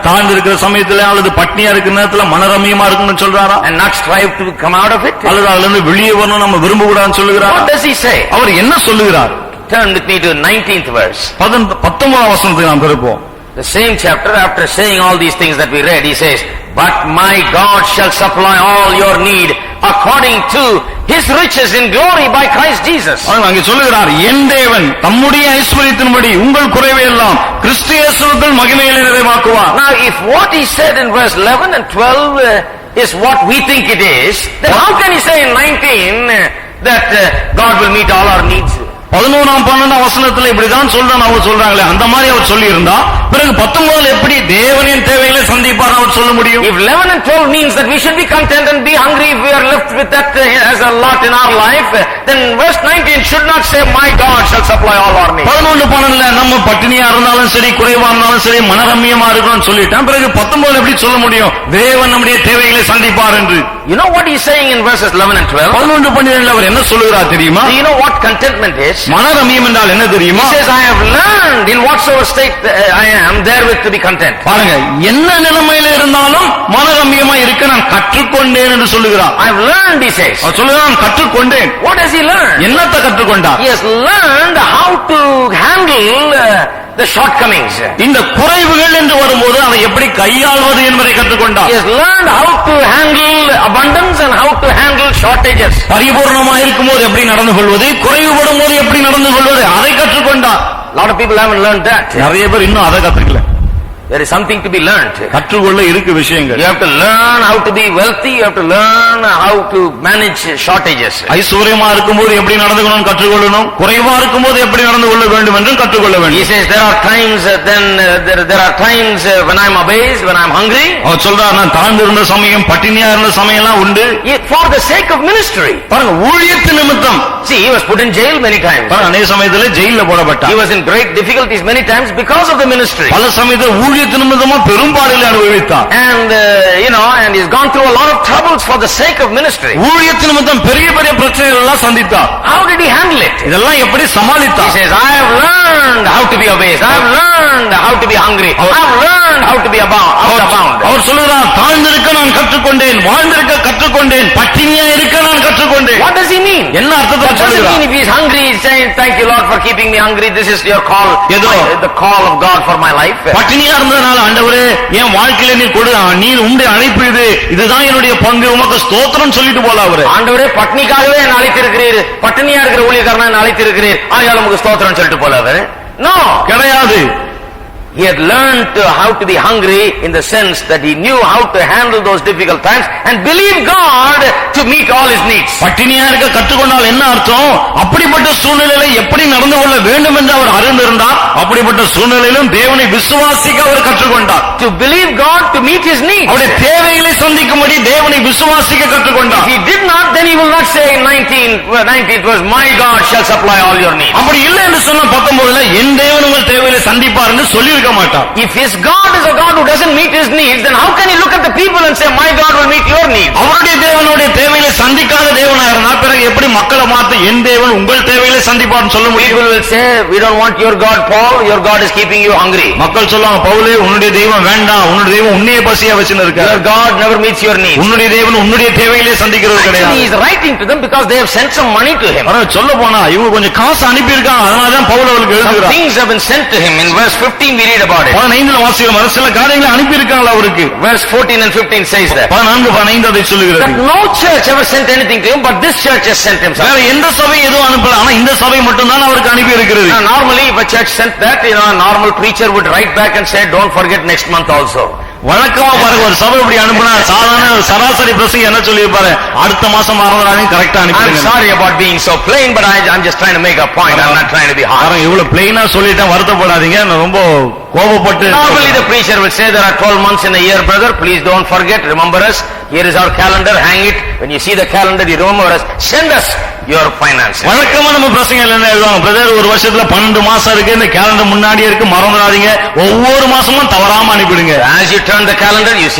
தாழ்ந்து இருக்கிற சமயத்துல அல்லது பட்னியா இருக்கிற நேரத்துல மனரமியமா இருக்கணும்னு சொல்றாரா, and not strive to come out of it? அல்லது அதுல இருந்து வெளியே வரணும் நம்ம விரும்பக்கூடாதுன்னு சொல்லுகிறார்? What does he say? அவர் என்ன சொல்லுகிறார்? Turn with me to 19th verse. 19ஆம் வசனத்தை நாம் திருப்போம். The same chapter, after saying all these things that we read, he says, "But my God shall supply all your need according to his riches in glory by Christ Jesus." அங்கே சொல்லுகிறார், என் தேவன் தம்முடைய ஐஸ்வரியத்தின்படி உங்கள் குறைவை எல்லாம் கிறிஸ்து இயேசுவுக்குள் மகிமையிலே நிறைவாக்குவார். Now if what he said in verse 11 and 12 is what we think it is, then how can he say in 19 that God will meet all our needs? 11ஆம் 12ஆம் வசனத்துல இப்படிதான் சொல்றான் அவங்க சொல்றாங்களே, அந்த மாதிரி அவர் சொல்லி இருந்தா பிறகு 19 எப்படி தேவனின் தேவைகளை சந்திப்பார் அவர் சொல்ல முடியும்? If 11 and 12 means that we should be content and be hungry if we are left with that as a lot in our life, then verse 19 should not say, "My God shall supply all our needs." 11 12ல நம்ம பட்டினியா இருந்தாலும் சரி, குறைவா இருந்தாலும் சரி, மனரம்யமா இருக்கணும்னு சொல்லிட்டான். பிறகு 19 எப்படி சொல்ல முடியும் தேவன் நம்முடைய தேவைகளை சந்திப்பார் என்று? You know what he is saying in verses 11 and 12? 11 12ல அவர் என்ன சொல்லுகிறார் தெரியுமா? Do you know what contentment is? மனரம்யம் என்றால் என்ன தெரியுமா? He says, "I have learned in whatsoever state I am therewith to be content." பாருங்க, என்ன நிலைமையில இருந்தாலும் மனரம்யமா இருக்க நான் கற்றுக்கொண்டேன் என்று சொல்லுகிறார். I have learned, he says. அவர் சொல்லுகிறார், நான் கற்றுக்கொண்டேன். What has he learned? என்னத்தை கற்றுக்கொண்டார்? He has learned how to handle the shortcomings. இந்த குறைவுகள் என்று வரும்போது அதை எப்படி கையாள்வது என்பதை கற்றுக்கொண்டார். He has learned how to handle abundance and how to handle shortages. பரிபூர்ணமாக இருக்கும்போது எப்படி நடந்து கொள்வது, குறைவுபடும் போது எப்படி நடந்து கொள்வது, அதை கற்றுக்கொண்டார். A lot of people haven't learned that. நிறைய பேர் இன்னும் அதை கத்துக்கல. There is something to be learnt. கற்றுக்கொள்ள இருக்கு விஷயங்கள். You have to learn how to be wealthy, you have to learn how to manage shortages. ஐஸ்வரியமா இருக்கும்போது எப்படி நடந்துக்கணும் கற்றுக்கொள்ளணும், குறைவா இருக்கும்போது எப்படி நடந்து கொள்ள வேண்டும் என்று கற்றுக்கொள்ள வேண்டும். He says there are times there are times when I am abased, when I am hungry. அவர் சொல்றார் நான் தாழ்ந்து இருந்த சமயம் பட்டினியா இருந்த சமயம் எல்லாம் உண்டு. For the sake of ministry. பாருங்க ஊழியத்தின் நிமித்தம். See, he was put in jail many times. பாருங்க அநேக சமயத்துல ஜெயில்ல போடப்பட்டார். He was in great difficulties many times because of the ministry. பல சமயத்துல ஊழியத்தின் நிமித்தமா பெரும்பாடுகளை அனுபவித்தார். And and he's gone through a lot of troubles for the sake of ministry. ஊழியத்தின் நிமித்தம் பெரிய பெரிய பிரச்சனைகள் எல்லாம் சந்தித்தார். How did he handle it? இதெல்லாம் எப்படி சமாளித்தார்? He says, I have learned how to be abased. I have learned how to be hungry. I have learned how to be abound. அவர் சொல்லுகிறார் தாழ்ந்திருக்க நான் கற்றுக்கொண்டேன், வாழ்ந்திருக்க கற்றுக்கொண்டேன், பட்டினியா இருக்க நான் கற்றுக்கொண்டேன். What does he mean? என்ன அர்த்தத்தை What does it mean if he is hungry? He's saying, thank you Lord for keeping me hungry. This is your call. The call of God for my life. பட்டினியா இருந்ததனால ஆண்டவரே என் வாழ்க்கையில நீ கொடு, நீர் உம்முடைய அழைப்பு இதுதான் என்னுடைய பங்கு, உமக்கு ஸ்தோத்திரம் சொல்லிட்டு போல அவரு. ஆண்டவரே பட்டினிக்காகவே என்ன அழைத்திருக்கிறீர், பட்டினியா இருக்கிற ஊழியக்காரனா என்ன அழைத்திருக்கிறீர், ஆகையால் உமக்கு ஸ்தோத்திரம் சொல்லிட்டு போல அவரு. No, கிடையாது. He had learned how to be hungry in the sense that he knew how to handle those difficult times and believe God to meet all his needs. பட்டினியா இருக்க கற்றுக்கொண்டால் என்ன அர்த்தம்? அப்படிப்பட்ட சூழ்நிலையில எப்படி நடந்து கொள்ள வேண்டும் என்று அவர் அறிந்திருந்தார். அப்படிப்பட்ட சூழ்நிலையிலும் தேவனை விசுவாசிக்க அவர் கற்றுக்கொண்டார். To believe God to meet his needs. அவருடைய தேவைகளை சந்திக்கும்படி தேவனை விசுவாசிக்க கற்றுக்கொண்டார். If he did not, then he will not say in 19th verse, my God shall supply all your needs. அப்படி இல்லை என்று சொன்ன 19ல என் தேவன் உங்கள் தேவைகளை சந்திப்பார் என்று சொல்லி மாட்டார். If his God is a God who doesn't meet his needs, then how can he look at the people and say my God will meet your needs? அவருடைய தேவனுடைய தேவைகளை சந்திக்காத தேவனா இருந்தா பிறகு எப்படி மக்களை மாத்த என் தேவன் உங்கள் தேவைகளை சந்திப்பார்னு சொல்ல முடியும்? People will say we don't want your God Paul, your God is keeping you hungry. மக்கள் சொல்லுவாங்க பவுலே உன்னுடைய தெய்வம் வேண்டாம், உன்னுடைய தெய்வம் உன்னையே பசியா வச்சிட்டு இருக்கார். Your God never meets your needs. உன்னுடைய தேவன் உன்னுடைய தேவைகளை சந்திக்கிறது கிடையாது. He is writing to them because they have sent some money to him. சொல்ல போனா இவங்க கொஞ்சம் காசு அனுப்பி இருக்காங்க, அதனால தான் பவுல் அவருக்கு எழுதுகிறார். Things have been sent to him. In verse 15 we read about it. 15ல வாசிக்கிறோம் சில காரியங்களை அனுப்பி இருக்காங்க அவருக்கு. Verse 14 and 15 says that. 14-15 அதை சொல்லுகிறது. That no church ever sent anything to him, but this church has sent him something. வேற எந்த சபை எதுவும் அனுப்பல, ஆனா இந்த சபை மட்டும் தான் அவருக்கு அனுப்பி இருக்கிறது. Normally if a church sent that, a normal preacher would write back and say don't forget next month also. வழக்கமா பாருங்க ஒரு சபை இப்படி அனுப்புனா சாதாரண சராசரி பிரசங்க என்ன சொல்லியிருப்பாரு, அடுத்த மாசம் மறந்துடாதீங்க கரெக்டா அனுப்பிடுங்க. I'm sorry about being so plain, but I'm just trying to make a point. I'm not trying to be hard. இவ்வளவு பிளைனா சொல்லிட்டேன் வருத்தப்படாதீங்க, நான் ரொம்ப கோபப்பட்டு. Normally the preacher will say there are 12 months in a year, brother, please don't forget, remember us, here is our calendar, hang it, when you see the calendar you remember us, send us your finances. வழக்கமா நம்ம பிரசங்கங்கள் என்ன எழுதுவாங்க, brother ஒரு வருஷத்துல 12 மாசம் இருக்கு, இந்த calendar முன்னாடியே இருக்கு, மறந்துடாதீங்க, ஒவ்வொரு மாசமும் தவறாம அனுப்பிடுங்க. As you turn the calendar you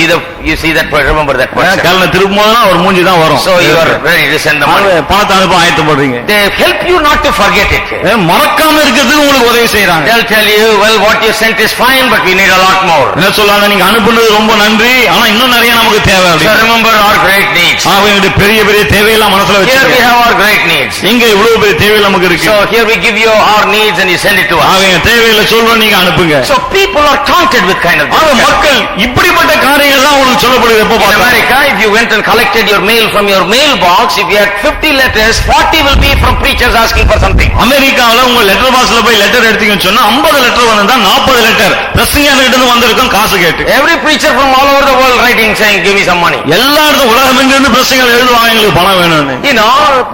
see that remember that person. Calendar திருப்பும்போது ஒரு மூஞ்சி தான் வரும். So you are ready to send the money. பணத்தை அனுப்ப ஆயத்தப்படுறீங்க. They help you not to forget it. மறக்காம இருக்கிறதுக்கு உங்களுக்கு உதவி செய்யறாங்க. They'll tell you, well what you sent is fine but we need a lot more. என்ன சொல்றாங்க, நீங்க அனுப்புனது ரொம்ப நன்றி, ஆனா இன்னும் நிறைய நமக்கு தேவை. So remember our great needs. அவங்களுடைய பெரிய பெரிய தேவையெல்லாம் மனசுல வச்சு. Here we have our great needs. இங்க இவ்வளவு பெரிய தேவை நமக்கு இருக்கு. So here we give you our needs and you send it to us. அவங்க தேவையில சொல்றோம், நீங்க அனுப்புங்க. So people are taunted with kind of this. மக்கள் இப்படிப்பட்ட காரியங்கள் தான் உங்களுக்கு சொல்லப்படுது. எப்ப In America, if you went and collected your mail from your mailbox, if you had 50 letters, 40 will be from preachers asking for something. அமெரிக்காவுல உங்க letter பாக்ஸ்ல போய் லெட்டர் எடுத்தீங்கன்னு சொன்னா 50 லெட்டர் வந்தா 40 லெட்டர் பிரசங்கியார்கிட்ட இருந்து வந்திருக்கும் காசு கேட்டு. Every preacher from all over the world writing saying give me some money. எல்லா உலகமெங்கிலும் இருந்து பிரசங்கியார் எழுதுவாங்க எங்களுக்கு பணம் வேணும்னு.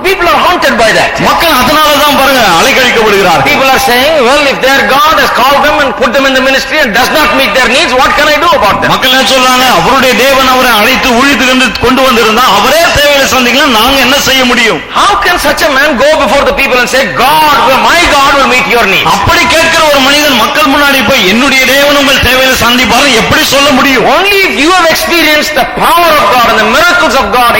People are haunted by that. மக்கள் அதனால தான் பாருங்க அலைக்கழிக்கப்படுகிறார்கள். People are saying, well if their God has called them and put them in the ministry and does not meet their needs, what can I do about them? மக்கள் என்ன சொல்றாங்க, அவருடைய தேவன் அவரை அழைத்து ஊழியத்திலிருந்து கொண்டு வந்திருந்தா அவரே தேவையை சந்திக்கலாம், நாங்க என்ன செய்ய முடியும்? How can such a man go before the people and say my God will meet your needs? அப்படி கேட்கிற ஒரு மனிதன் மக்கள் முன்னாடி போய் என்னுடைய தேவன் உங்கள் தேவையை சந்திப்பார் எப்படி சொல்ல முடியும்? Only if you have experienced the power of God and the miracles of God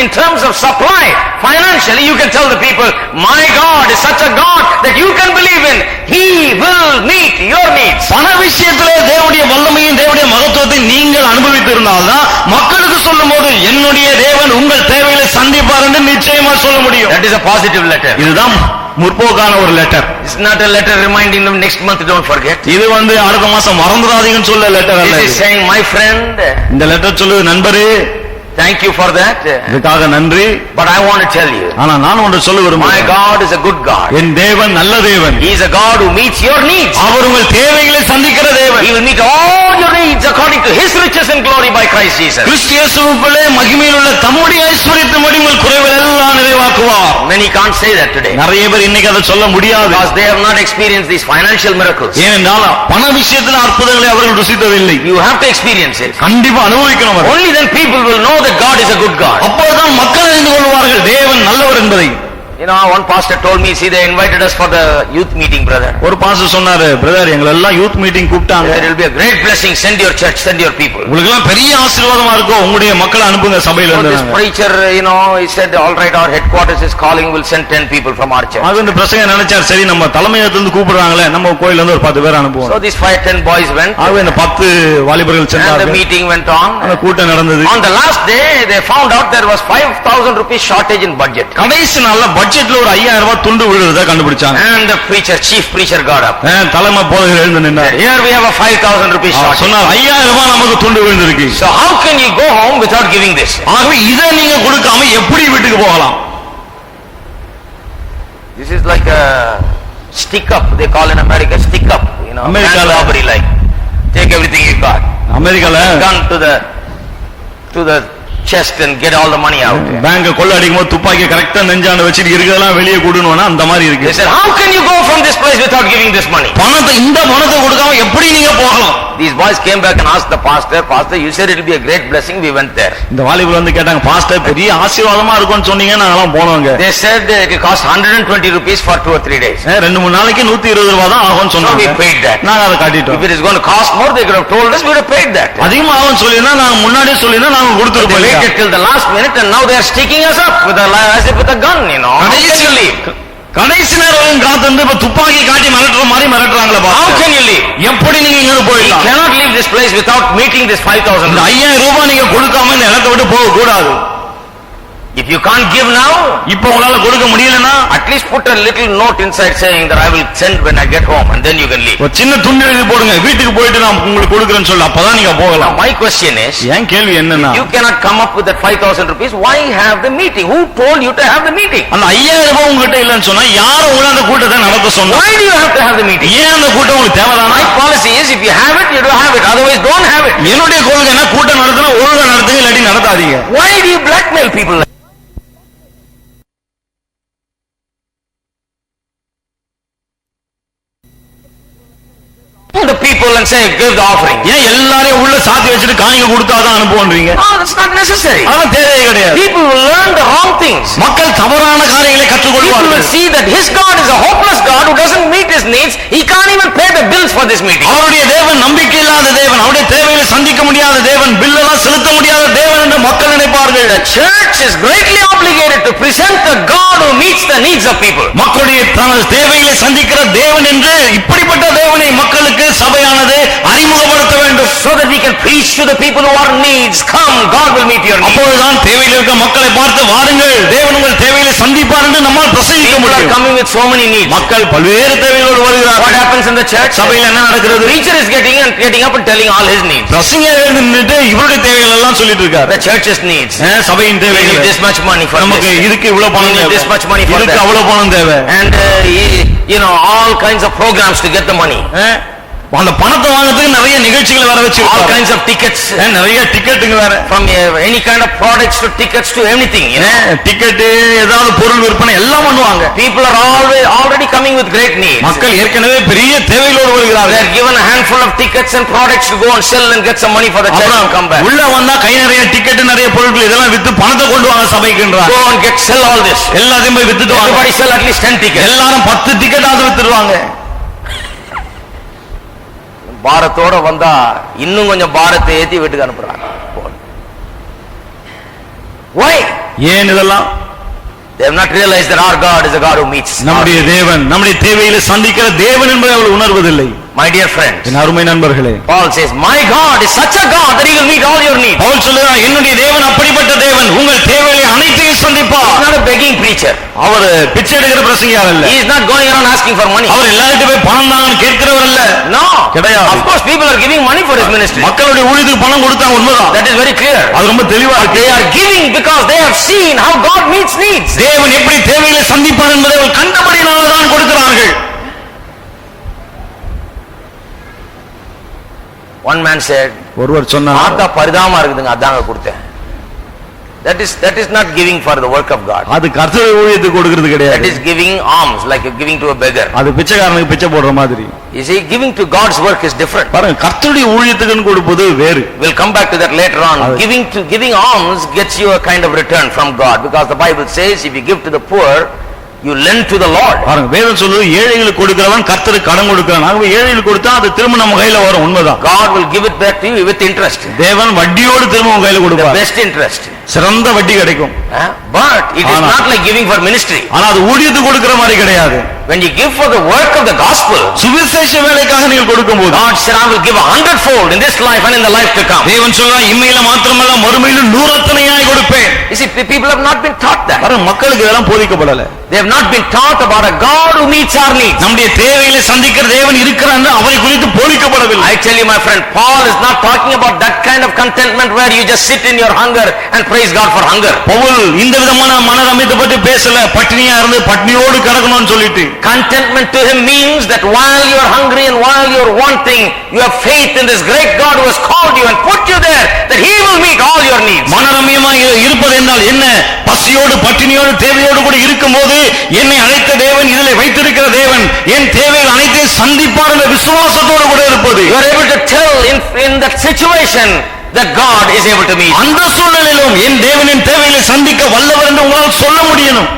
in terms of supply financially, you can tell the people my God is such a God that you can believe in. He will meet your needs. பண விஷயத்திலே தேவனுடைய வல்லமையும் தேவனுடைய மகத்துவத்தை நீங்கள் அனுபவித்திருந்தால்தான் மக்களுக்கு சொல்லும்போது என்னுடைய தேவன் உங்கள் தேவைகளை சந்திப்பார் என்று நிச்சயமா சொல்ல முடியும். That is a positive letter. இதுதான் முற்போக்கான ஒரு letter. It's not a letter reminding them next month don't forget. இது அடுத்த மாசம் மறந்துடாதீங்கன்னு சொல்ல லெட்டர் அல்ல. This is saying my friend, இந்த லெட்டர் சொல்லுது நண்பரே, Thank you for that. இதுக்காக நன்றி. But I want to tell you, ஆனா நான் ஒன்று சொல்ல my விரும்புகிறேன். God is a good God. என் தேவன் நல்ல தேவன். He is a God who meets your needs. அவர் உங்கள் தேவைகளை சந்திக்கிற தேவன். He will meet all your needs according to His riches and glory by Christ Jesus. கிறிஸ்து இயேசுவுக்குள்ளே மகிமையில் உள்ள தம்முடைய ஐஸ்வரியத்தின்படி உங்கள் குறைகள் எல்லாம் நிறைவாக்குவார். Many can't say that today நிறைய பேர் இன்னைக்கு அதை சொல்ல முடியாது. because they have not experienced these financial miracles. ஏனென்றால் பண விஷயத்தில் அற்புதங்களை அவர்கள் ருசித்ததில்லை. You have to experience it. கண்டிப்பா அனுபவிக்கணும். Only then people will know that God is a good God. அப்போதுதான் மக்கள் அறிந்து கொள்வார்கள் தேவன் நல்லவர் என்பதை. You know, one pastor told me, see, they invited us for the youth meeting, brother. ஒரு பாஸ்டர் சொன்னாரு, பிரதர் எங்களை எல்லாம் யூத் மீட்டிங் கூப்பிட்டாங்க. There will be a great blessing. Send your church, send your people. உங்களுக்கு எல்லாம் பெரிய ஆசீர்வாதமா இருக்கும். உங்களுடைய மக்களை அனுப்புங்க சபையில So இருந்து. this preacher, you know, he said, all right, our headquarters is calling, we'll send 10 people from our church. அது இந்த பிரசங்க நினைச்சார், சரி நம்ம தலைமையத்துல இருந்து கூப்பிடுறாங்களே, நம்ம கோயில்ல இருந்து ஒரு 10 பேர் அனுப்புவோம். So these 5-10 boys went. ஆகவே இந்த 10 வாலிபர்கள் And the சென்றார்கள். meeting went on. அந்த கூட்டம் நடந்தது. On the last day, they found out there was 5,000 rupees shortage in budget. கடைசி நாள்ல பட்ஜெட்ல ஒரு 5000 ரூபாய் துண்டு விழுறத கண்டுபிடிச்சாங்க. And the preacher, chief preacher got up. தலைமை போதகர் எழுந்து நின்றார். Here we have a 5,000 rupees shortage. சொன்னார், 5000 ரூபாய் நமக்கு துண்டு விழுந்திருக்கு. So how can you go home without giving this? ஆகவே இதை நீங்க கொடுக்காம எப்படி வீட்டுக்கு போகலாம்? This is like a stick up, they call in America stick up, you know, America bank robbery like. Take everything you got. அமெரிக்கால Gun to the chest and get all the money out. பேங்க கொள்ள அடிக்கும் போது துப்பாக்கி கரெக்டா நெஞ்சாண்ட வச்சிட்டு இருக்கதெல்லாம் வெளியே கூடணும்னா அந்த மாதிரி They இருக்கு. said, how can you go from this place without giving this money? பணத்தை இந்த பணத்தை கொடுக்காம எப்படி நீங்க போகலாம்? These boys came back and asked the pastor, you said it will be a great blessing, we went there. இந்த வாலிபர் வந்து கேட்டாங்க, பாஸ்டர் பெரிய ஆசீர்வாதமா இருக்கும்னு சொன்னீங்க, நாங்கலாம் போனோங்க. They said it will cost 120 rupees for 2 or 3 days. 2-3 நாளைக்கு 120 ரூபாய் தான் ஆகும்னு So சொன்னாங்க. we paid that. நாங்க அதை காட்டிட்டோம். If it is going to cost more, they could have told us, we would have paid that. அதிகமா ஆகும் சொல்லினா நாங்க முன்னாடியே சொல்லினா நாங்க They கொடுத்துருப்போம். waited till the last minute and now they are sticking us up with as if with a gun, you know. How can you leave? கடைசி நேரம் காத்து இப்ப துப்பாக்கி காட்டி மிரட்டுற மாதிரி மிரட்டுறாங்களே. How can you leave? எப்படி நீங்க இங்க You போயிடலாம்? cannot leave this place without meeting this 5,000. 5000 ரூபாய் நீங்க கொடுக்காம இந்த இடத்தை விட்டு போக கூடாது. If you can't give now, இப்ப உங்களால கொடுக்க முடியலன்னா at least put a little note inside saying that I will send when I get home and then you can leave. ஒரு சின்ன துண்டு எழுதி போடுங்க, வீட்டுக்கு போயிட்டு நான் உங்களுக்கு கொடுக்குறேன்னு சொல்ல, அப்பதான் நீங்க Now போகலாம். my question is, ஏன் கேள்வி என்னன்னா, you cannot come up with that 5,000 rupees, why have the meeting? Who told you to have the meeting? அந்த 5000 ரூபாய் உங்ககிட்ட இல்லன்னு சொன்னா யார் உங்களை அந்த கூட்டத்தை நடத்த சொன்னா? Why do you have to have the meeting? ஏன் அந்த கூட்டம் உங்களுக்கு தேவைதானா? My policy is, if you have it, you don't have it, otherwise don't have it. என்னுடைய கொள்கை என்ன, கூட்டம் நடத்தினா ஒழுங்கா நடத்துங்க, இல்லாட்டி நடத்தாதீங்க. Why do you blackmail people? The people and say, give the offering. ஏன் எல்லாரையும் உள்ள சாத்தி வச்சுட்டு காணிக்க கொடுத்தாதான் அனுப்புவீங்க? No, that's not necessary. அதெல்லாம் தேவையே கிடையாது. People will learn the wrong things. மக்கள் தவறான காரியங்களை People கற்றுக்கொள்வார்கள். will see that his God is a hopeless God who doesn't meet his needs. He can't even pay the bills for this meeting. அவருடைய தேவன் நம்பிக்கை இல்லாத தேவன், அவருடைய தேவைகளை சந்திக்க முடியாத தேவன், பில்லெல்லாம் செலுத்த முடியாத தேவன் என்று மக்கள் நினைப்பார்கள். The church is greatly obligated to present the God who meets the needs of people. மக்களுடைய தேவைகளை சந்திக்கிற தேவன் என்று இப்படிப்பட்ட தேவனை மக்களுக்கு சபையானது அறிமுகப்படுத்த வேண்டும். So that we can preach to the people who are needs. Come, God will meet your needs. அப்பொழுதுதான் தேவையில் இருக்க மக்களை பார்த்து வாருங்கள், தேவன் உங்கள் தேவைகளை சந்திப்பார் என்று நம்மால் பிரசங்கிக்க People are முடியும். coming with so many needs. மக்கள் பல்வேறு தேவைகளோடு What வருகிறார்கள். happens in the church? சபையில் என்ன நடக்கிறது? Preacher is getting up and telling all his needs. பிரசங்கர் எழுந்து நின்னுட்டு இவருடைய தேவைகள் எல்லாம் சொல்லிட்டு இருக்காரு. The church's needs. சபையின் We need தேவைகள், this much money for நமக்கு this. இதுக்கு இவ்வளவு பணம் We need தேவை, this much money for இதுக்கு that. அவ்வளவு பணம் தேவை. And you know, all kinds of programs to get the money. அந்த பணத்தை வாங்குறதுக்கு நிறைய நிகழ்ச்சிகளை வர வச்சு All kinds of tickets. நிறைய டிக்கெட்டுங்க வேற, From any kind of products to tickets to anything, you know. Ticket ஏதாவது பொருள் விற்பனை எல்லாம் பண்ணுவாங்க. People are already coming with great needs. மக்கள் ஏற்கனவே பெரிய தேவைகளோடு They வருகிறார்கள். are given a handful of tickets and products to go and sell and get some money for the church and come back. உள்ள வந்தா கை நிறைய டிக்கெட், நிறைய பொருட்கள், இதெல்லாம் வித்து பணத்தை கொண்டு வாங்க சபைக்குன்றாங்க. Go and sell all this. எல்லாத்தையும் போய் வித்துட்டு வாங்க. Everybody sell at least 10 tickets. எல்லாரும் 10 டிக்கெட்டாவது வித்துடுவாங்க. பாரத்தோட வந்தா இன்னும் கொஞ்சம் பாரத்தை ஏத்தி வீட்டுக்கு அனுப்புறாங்க. Why? ஏன் இதெல்லாம்? They have not realized that our God is a God who meets. நம்முடைய தேவன் நம்முடைய தேவைகளை சந்திக்கிற தேவன் என்பதை அவர்கள் உணர்வதில்லை. My dear friends, என் அருமை நண்பர்களே, Paul says, my God is such a God that he will meet all your needs. Pavul சொல்லுகிறார், என்னுடைய தேவன் அப்படிப்பட்ட தேவன், உங்கள் தேவைகளை அனைத்தையும் சந்திப்பார். He's not a begging preacher. அவர் பிச்சை எடுக்கிற பிரசங்கியார் அல்ல. He is not going around asking for money. அவர் எல்லார்கிட்ட போய் பணம் தாங்கன்னு கேட்கிறவர் அல்ல. No. கிடையாது. Of course people are giving money for his ministry. மக்களுடைய ஊழியத்துக்கு பணம் கொடுத்தா உண்மைதான். That is very clear. அது ரொம்ப தெளிவா இருக்கு. They are giving because they have seen how God meets needs. தேவன் எப்படி தேவைகளை சந்திப்பார் என்பதை அவர்கள் கண்டபடியினால தான் கொடுக்கிறார்கள். One man said, ஒருவர் சொன்னார், ஆத்தா பரிதாபமா இருக்குதுங்க அதாங்க கொடுத்தேன். That is not giving for the work of God. அது கர்த்தருடைய ஊழியத்துக்கு கொடுக்கிறது That கிடையாது. is giving alms like you're giving to a beggar. அது பிச்சைக்காரனுக்கு பிச்சை போடுற மாதிரி. You see, giving to God's work is different. பாருங்க, கர்த்தருடைய ஊழியத்துக்கு கொடுப்பது வேறு. We'll come back to that later on. Giving alms gets you a kind of return from God, because the Bible says if you give to the poor, you lend to the Lord. பாருங்க, வேதம் சொல்லுது ஏழைகளுக்கு கொடுக்கிறவன் கர்த்தருக்கு கடன் கொடுக்கிறான். ஆகவே ஏழைகளுக்கு கொடுத்தா அது திரும்ப நம்ம கையில வரும். உண்மைதான். God will give it back to you with interest. தேவன் வட்டியோடு திரும்ப உங்க கையில The கொடுப்பார். best interest. சிறந்த வட்டி கிடைக்கும். But it is not like giving for ministry. ஆனா அது ஊழியத்துக்கு கொடுக்கிற மாதிரி கிடையாது. When you give for the work of the gospel, சுவிசேஷ வேலைக்காக நீங்கள் கொடுக்கும்போது God said, I will give 100-fold in this life and in the life to come. தேவன் சொல்றார், இம்மையில மாத்திரமல்ல மறுமையிலும் 100 கொடுப்பேன். You see, people have not been taught that. பாருங்க, மக்களுக்கு இதெல்லாம் போதிக்கப்படல. They have not been taught about a God who meets our needs. நம்முடைய தேவைகளை சந்திக்கிற தேவன் இருக்கிறார் அவரை குறித்து போதிக்கப்படவில்லை. I tell you my friend, Paul is not talking about that kind of contentment where you just sit in your hunger and praise God for hunger. Pavul இந்த விதமான மனரமியத்தை பற்றி பேசல. பட்டினியா இருந்து பட்டினியோடு கிடக்கணும்னு சொல்லிட்டு. Contentment to him means that while you are hungry and while you are wanting, you have faith in this great God who has called you and put you there, that he will meet all your needs. மனரமியமா இருப்பது என்றால் என்ன? பசியோடு பட்டினியோடு தேவையோடு கூட இருக்கும்போது என்னை அழைத்த தேவன், இதிலே வைத்திருக்கிற தேவன் என் தேவைகள் அனைத்தையும் சந்திப்பார் என்ற விசுவாசத்தோடு கூட இருப்பது. You are able to tell in that situation that God is able to meet. அந்த சூழ்நிலையிலும் என் தேவனின் தேவைகளை சந்திக்க வல்லவர் என்று உங்களால் சொல்ல முடியணும்.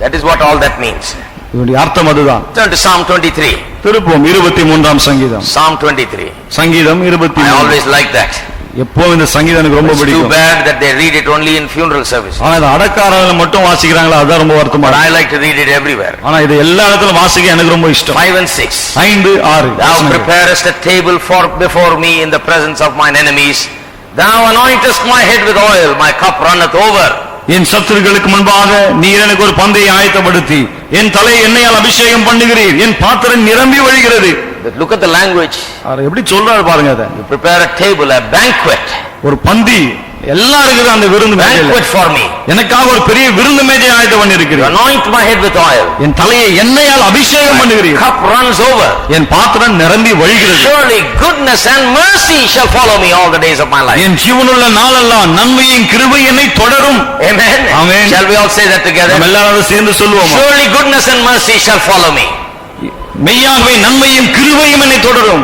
That is what all that means. இதனுடைய அர்த்தம் அதுதான். Turn to Psalm 23. திருப்போம் 23ஆம் சங்கீதம். Psalm 23. சங்கீதம் I 23. always like that. எப்போ இந்த சங்கீதம் எனக்கு ரொம்ப It's too பிடிக்கும். bad that they read it only in funeral service. ஆனா இது அடக்காரங்கள மட்டும் வாசிக்கிறாங்களா, அதான் ரொம்ப வருத்தமா But இருக்கு. I like to read it everywhere. ஆனா இது எல்லா இடத்துலயும் வாசிக்க எனக்கு ரொம்ப இஷ்டம். 5 and 6. 5, 6. Thou preparest a table before me in the presence of mine enemies. Thou anointest my head with oil, my cup runneth over. என் சத்துருக்களுக்கு முன்பாக நீர் எனக்கு ஒரு பந்தையை ஆயத்தப்படுத்தி என் தலை எண்ணெயால் அபிஷேகம் பண்ணுகிறீர், என் பாத்திரம் நிரம்பி வழிகிறது. But look at the language. அவர் எப்படி சொல்றாரு பாருங்க. அதை You prepare a table, a banquet. ஒரு பந்தி எல்லாம் இருக்குது அந்த விருந்து மேஜையில. Banquet for me. எனக்காக ஒரு பெரிய விருந்து மேஜை ஆயத்தம் பண்ணி You இருக்கிறீர். anoint my head with oil. என் தலையை எண்ணெயால் அபிஷேகம் பண்ணுகிறீர். Cup runs over. என் பாத்திரம் நிரம்பி வழிகிறது. Surely goodness and mercy shall follow me all the days of my life. என் ஜீவனுள்ள நாளெல்லாம் நன்மையின் கிருபை என்னை தொடரும். Amen. Amen. Shall we all say that together? நம்ம எல்லாரும் சேர்ந்து சொல்லுவோம். Surely goodness and mercy shall follow me. மெய்யாகவே நன்மையும் கிருபையும் என்னை தொடரும்.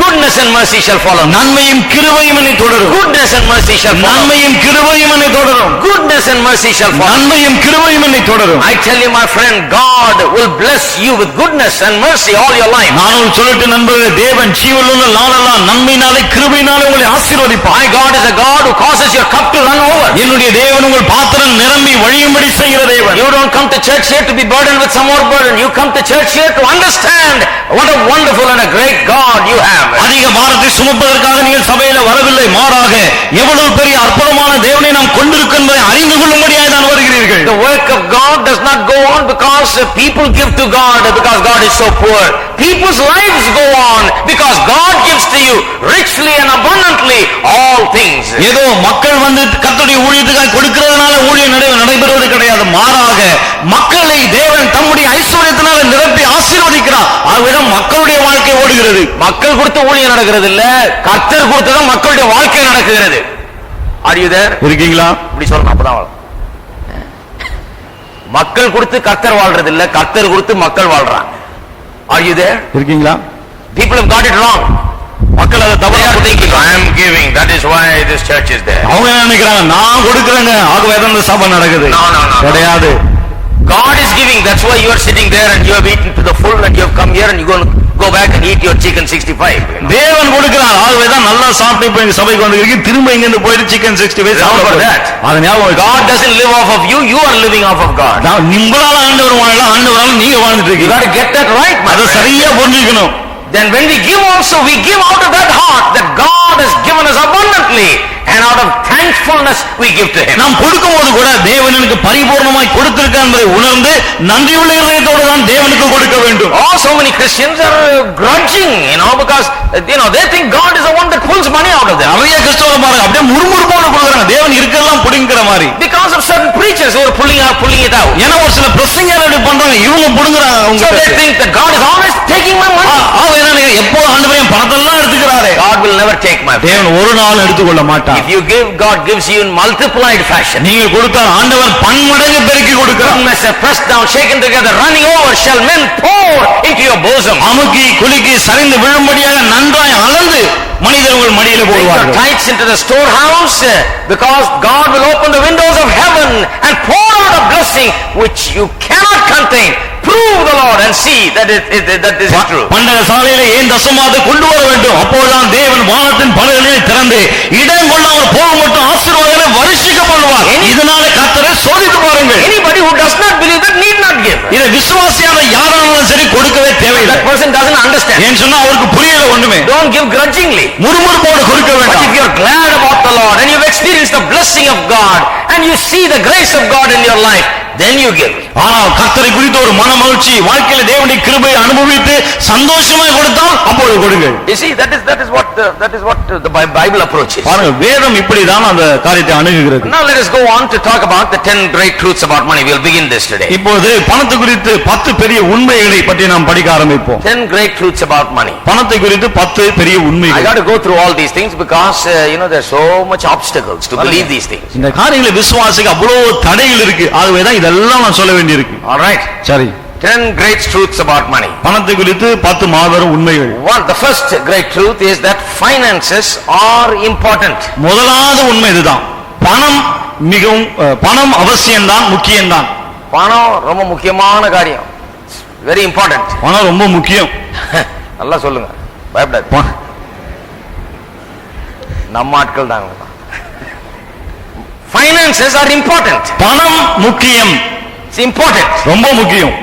Goodness and mercy shall follow me. நன்மையும் கிருபையும் என்னை தொடரும். Goodness and mercy shall follow me. நன்மையும் கிருபையும் என்னை தொடரும். Goodness and mercy shall follow me. நன்மையும் கிருபையும் என்னை தொடரும். I tell you my friend, God will bless you with goodness and mercy all your life. நான் சொல்லிட்டு நண்பர்களே, தேவன் ஜீவனுள்ள நாளெல்லாம் நன்மையினாலே கிருபையினாலே உங்களை ஆசீர்வதிப்பார். My God is a God who causes your cup to run over. என்னுடைய தேவன் உங்கள் பாத்திரம் நிரம்பி வழியும்படி செய்கிற தேவன். You don't come to church here to be burdened with some more burden. You come to church here to understand what a wonderful and a great God you have. அதிக பாரத்தை சுமப்பதற்காக நீங்கள் சபையில வரவில்லை, மாறாக எவ்வளவு பெரிய அற்புதமான தேவனை நாம் கொண்டிருக்கிறோம் என்பதை அறிந்து கொள்ளும்படியாக தான் வருகிறீர்கள். The work of God does not go on because people give to God because God is so poor. People's lives go on because God gives to you richly and abundantly all things. ஏதோ மக்கள் வந்து கர்த்தருடைய ஊழியத்துக்காக கொடுக்கிறதுனால ஊழியம் நடைபெறுவது கிடையாது, மாறாக மக்களை தேவன் தம்முடைய ஐஸ்வர்யத்தினால நிரப்பி ஆசீர்வதிக்கிறார். ஆகவே மக்களுடைய வாழ்க்கை ஓடுகிறது. மக்கள் கொடுத்த ஊழியம் நடக்கிறது இல்ல, கர்த்தர் கொடுத்ததான் மக்களுடைய வாழ்க்கை நடக்கிறது. Are you there? இருக்கீங்களா? இப்படி சொல்லணும், அப்பதான் வாழும். மக்கள் கொடுத்து கர்த்தர் வாழ்றது இல்ல, கர்த்தர் கொடுத்து மக்கள் வாழ்றாங்க. Are you there? இருக்கீங்களா? People have got it wrong. மக்கள் அதை தவறா thinking, I am giving, that is why this church is there. அவங்க என்ன நினைக்கிறாங்க, நான் கொடுக்கிறேங்க ஆகவே தான் இந்த சபை நடக்குது. No. கிடையாது. God is giving, that's why you are sitting there and you have eaten to the full and you have come here and you go back and eat your chicken 65. தேவன் கொடுக்கிறார், ஆகவே தான் நல்லா சாப்பிட்டு இப்ப இந்த சபைக்கு வந்திருக்கீங்க, திரும்ப இங்க இருந்து போயிட்டு சிக்கன் 65 சாப்பிடுங்க. அது ஞாபகம். God doesn't live off of you, you are living off of God. உங்களால ஆண்டவர் வாழலாம், ஆண்டவரால நீங்க வாழ்ந்துட்டு You இருக்கீங்க. got to get that right. அதை சரியா புரிஞ்சுக்கணும். Then when we give also, we give out of that heart that God has given us abundantly, and out of thankfulness we give to him. நாம் கொடுக்கும்போது கூட தேவன் எனக்கு பரிபூர்ணமாய் கொடுத்திருக்கார் என்பதை உணர்ந்து நன்றியுள்ள இதயத்தோடு தான் தேவனுக்கு கொடுக்க வேண்டும். Oh, so many Christians are grudging, because they think God is the one that pulls money out of them. நிறைய கிறிஸ்தவர்கள் பாருங்க அப்படியே முறுமுறுப்போடு கொடுக்குறாங்க, தேவன் இருக்கெல்லாம் புடுங்குற மாதிரி. Because of certain preachers who are pulling it out. ஏன்னா ஒரு சில பிரசங்கர் அப்படி பண்றாங்க, இவங்க புடுங்குறாங்க. So they think that God is always taking my money. எப்போ ஆண்டவரே பணத்தெல்லாம் எடுத்துக்கிறாரே. God will never take my money. தேவன் ஒரு நாள் எடுத்துக்கொள்ள மாட்டார். If you give, God gives you in multiplied fashion. நீங்க கொடுத்தால் ஆண்டவர் பன்மடங்கு பெருக்கி கொடுக்கிறார். Pressed down, shaken together, running over, shall men pour into your bosom. அமுக்கி குலுக்கி சரிந்து விழும்படியாக நன்றாய் அளந்து மனிதர் உங்கள் மடியிலே போடுவார்கள். Tithes into the storehouse, because God will open the windows of heaven and pour out a blessing which you cannot contain. Prove the Lord and see that this is true. பண்டக சாலையிலே ஏன் தசமாவது கொண்டு வர வேண்டும், அப்போதுதான் தேவன் வானத்தின் பலகணியை திறந்து இடம் கொள்ளாமல் போக மட்டும் ஆசீர்வாதங்களை வருஷிக்க பண்ணுவார். இதனால கர்த்தரை சோதித்து பாருங்கள். Anybody who does not believe that need not give. இதை விசுவாசியான யாரானாலும் சரி கொடுக்கவே தேவையில்லை. That person doesn't understand. ஏன் சொன்னா அவருக்கு புரியல ஒண்ணுமே. Don't give grudgingly. முறுமுறுப்போடு கொடுக்க வேண்டாம். But if you are glad about the Lord and you've experienced the blessing of God and you see the grace of God in your life, then you give. ஆனால் கர்த்தரை குறித்த ஒரு மன மகிழ்ச்சி, வாழ்க்கையில தேவனுடைய கிருபையை அனுபவித்து சந்தோஷமாய் கொடுத்தால் அப்பொழுது கொடுங்கள். You see, that is what the Bible approaches. பாருங்க, வேதம் இப்படிதான் அந்த காரியத்தை அணுகுகிறது. Now let us go on to talk about the 10 great truths about money. We'll begin this today. இப்போது பணத்தை குறித்து 10 பெரிய உண்மைகளை பற்றி நாம் படிக்க ஆரம்பிப்போம். 10 great truths about money. பணத்தை குறித்து 10 பெரிய உண்மைகள். I got to go through all these things because there's so much obstacles to believe these things. இந்த காரியங்களை விசுவாசிக்க அவ்வளவு தடைகள் இருக்கு. ஆகவேதான் இதெல்லாம் நான் சொல்ல வேண்டியிருக்கு. All right. சரி. 10 great truths about money. பணத்தை குறித்து 10 மாபெரும் உண்மைகள். The first great truth is that finances are important. முதலாவது உண்மை இதுதான். பணம் அவசியம்தான், முக்கியம்தான். பணம் ரொம்ப முக்கியமான காரியம். Very important. பணம் ரொம்ப முக்கியம். நல்லா சொல்லுங்க, பயப்படாது. நம்ம ஆட்கள் தான். Finances are important. பணம் முக்கியம். It's important. ரொம்ப முக்கியம்.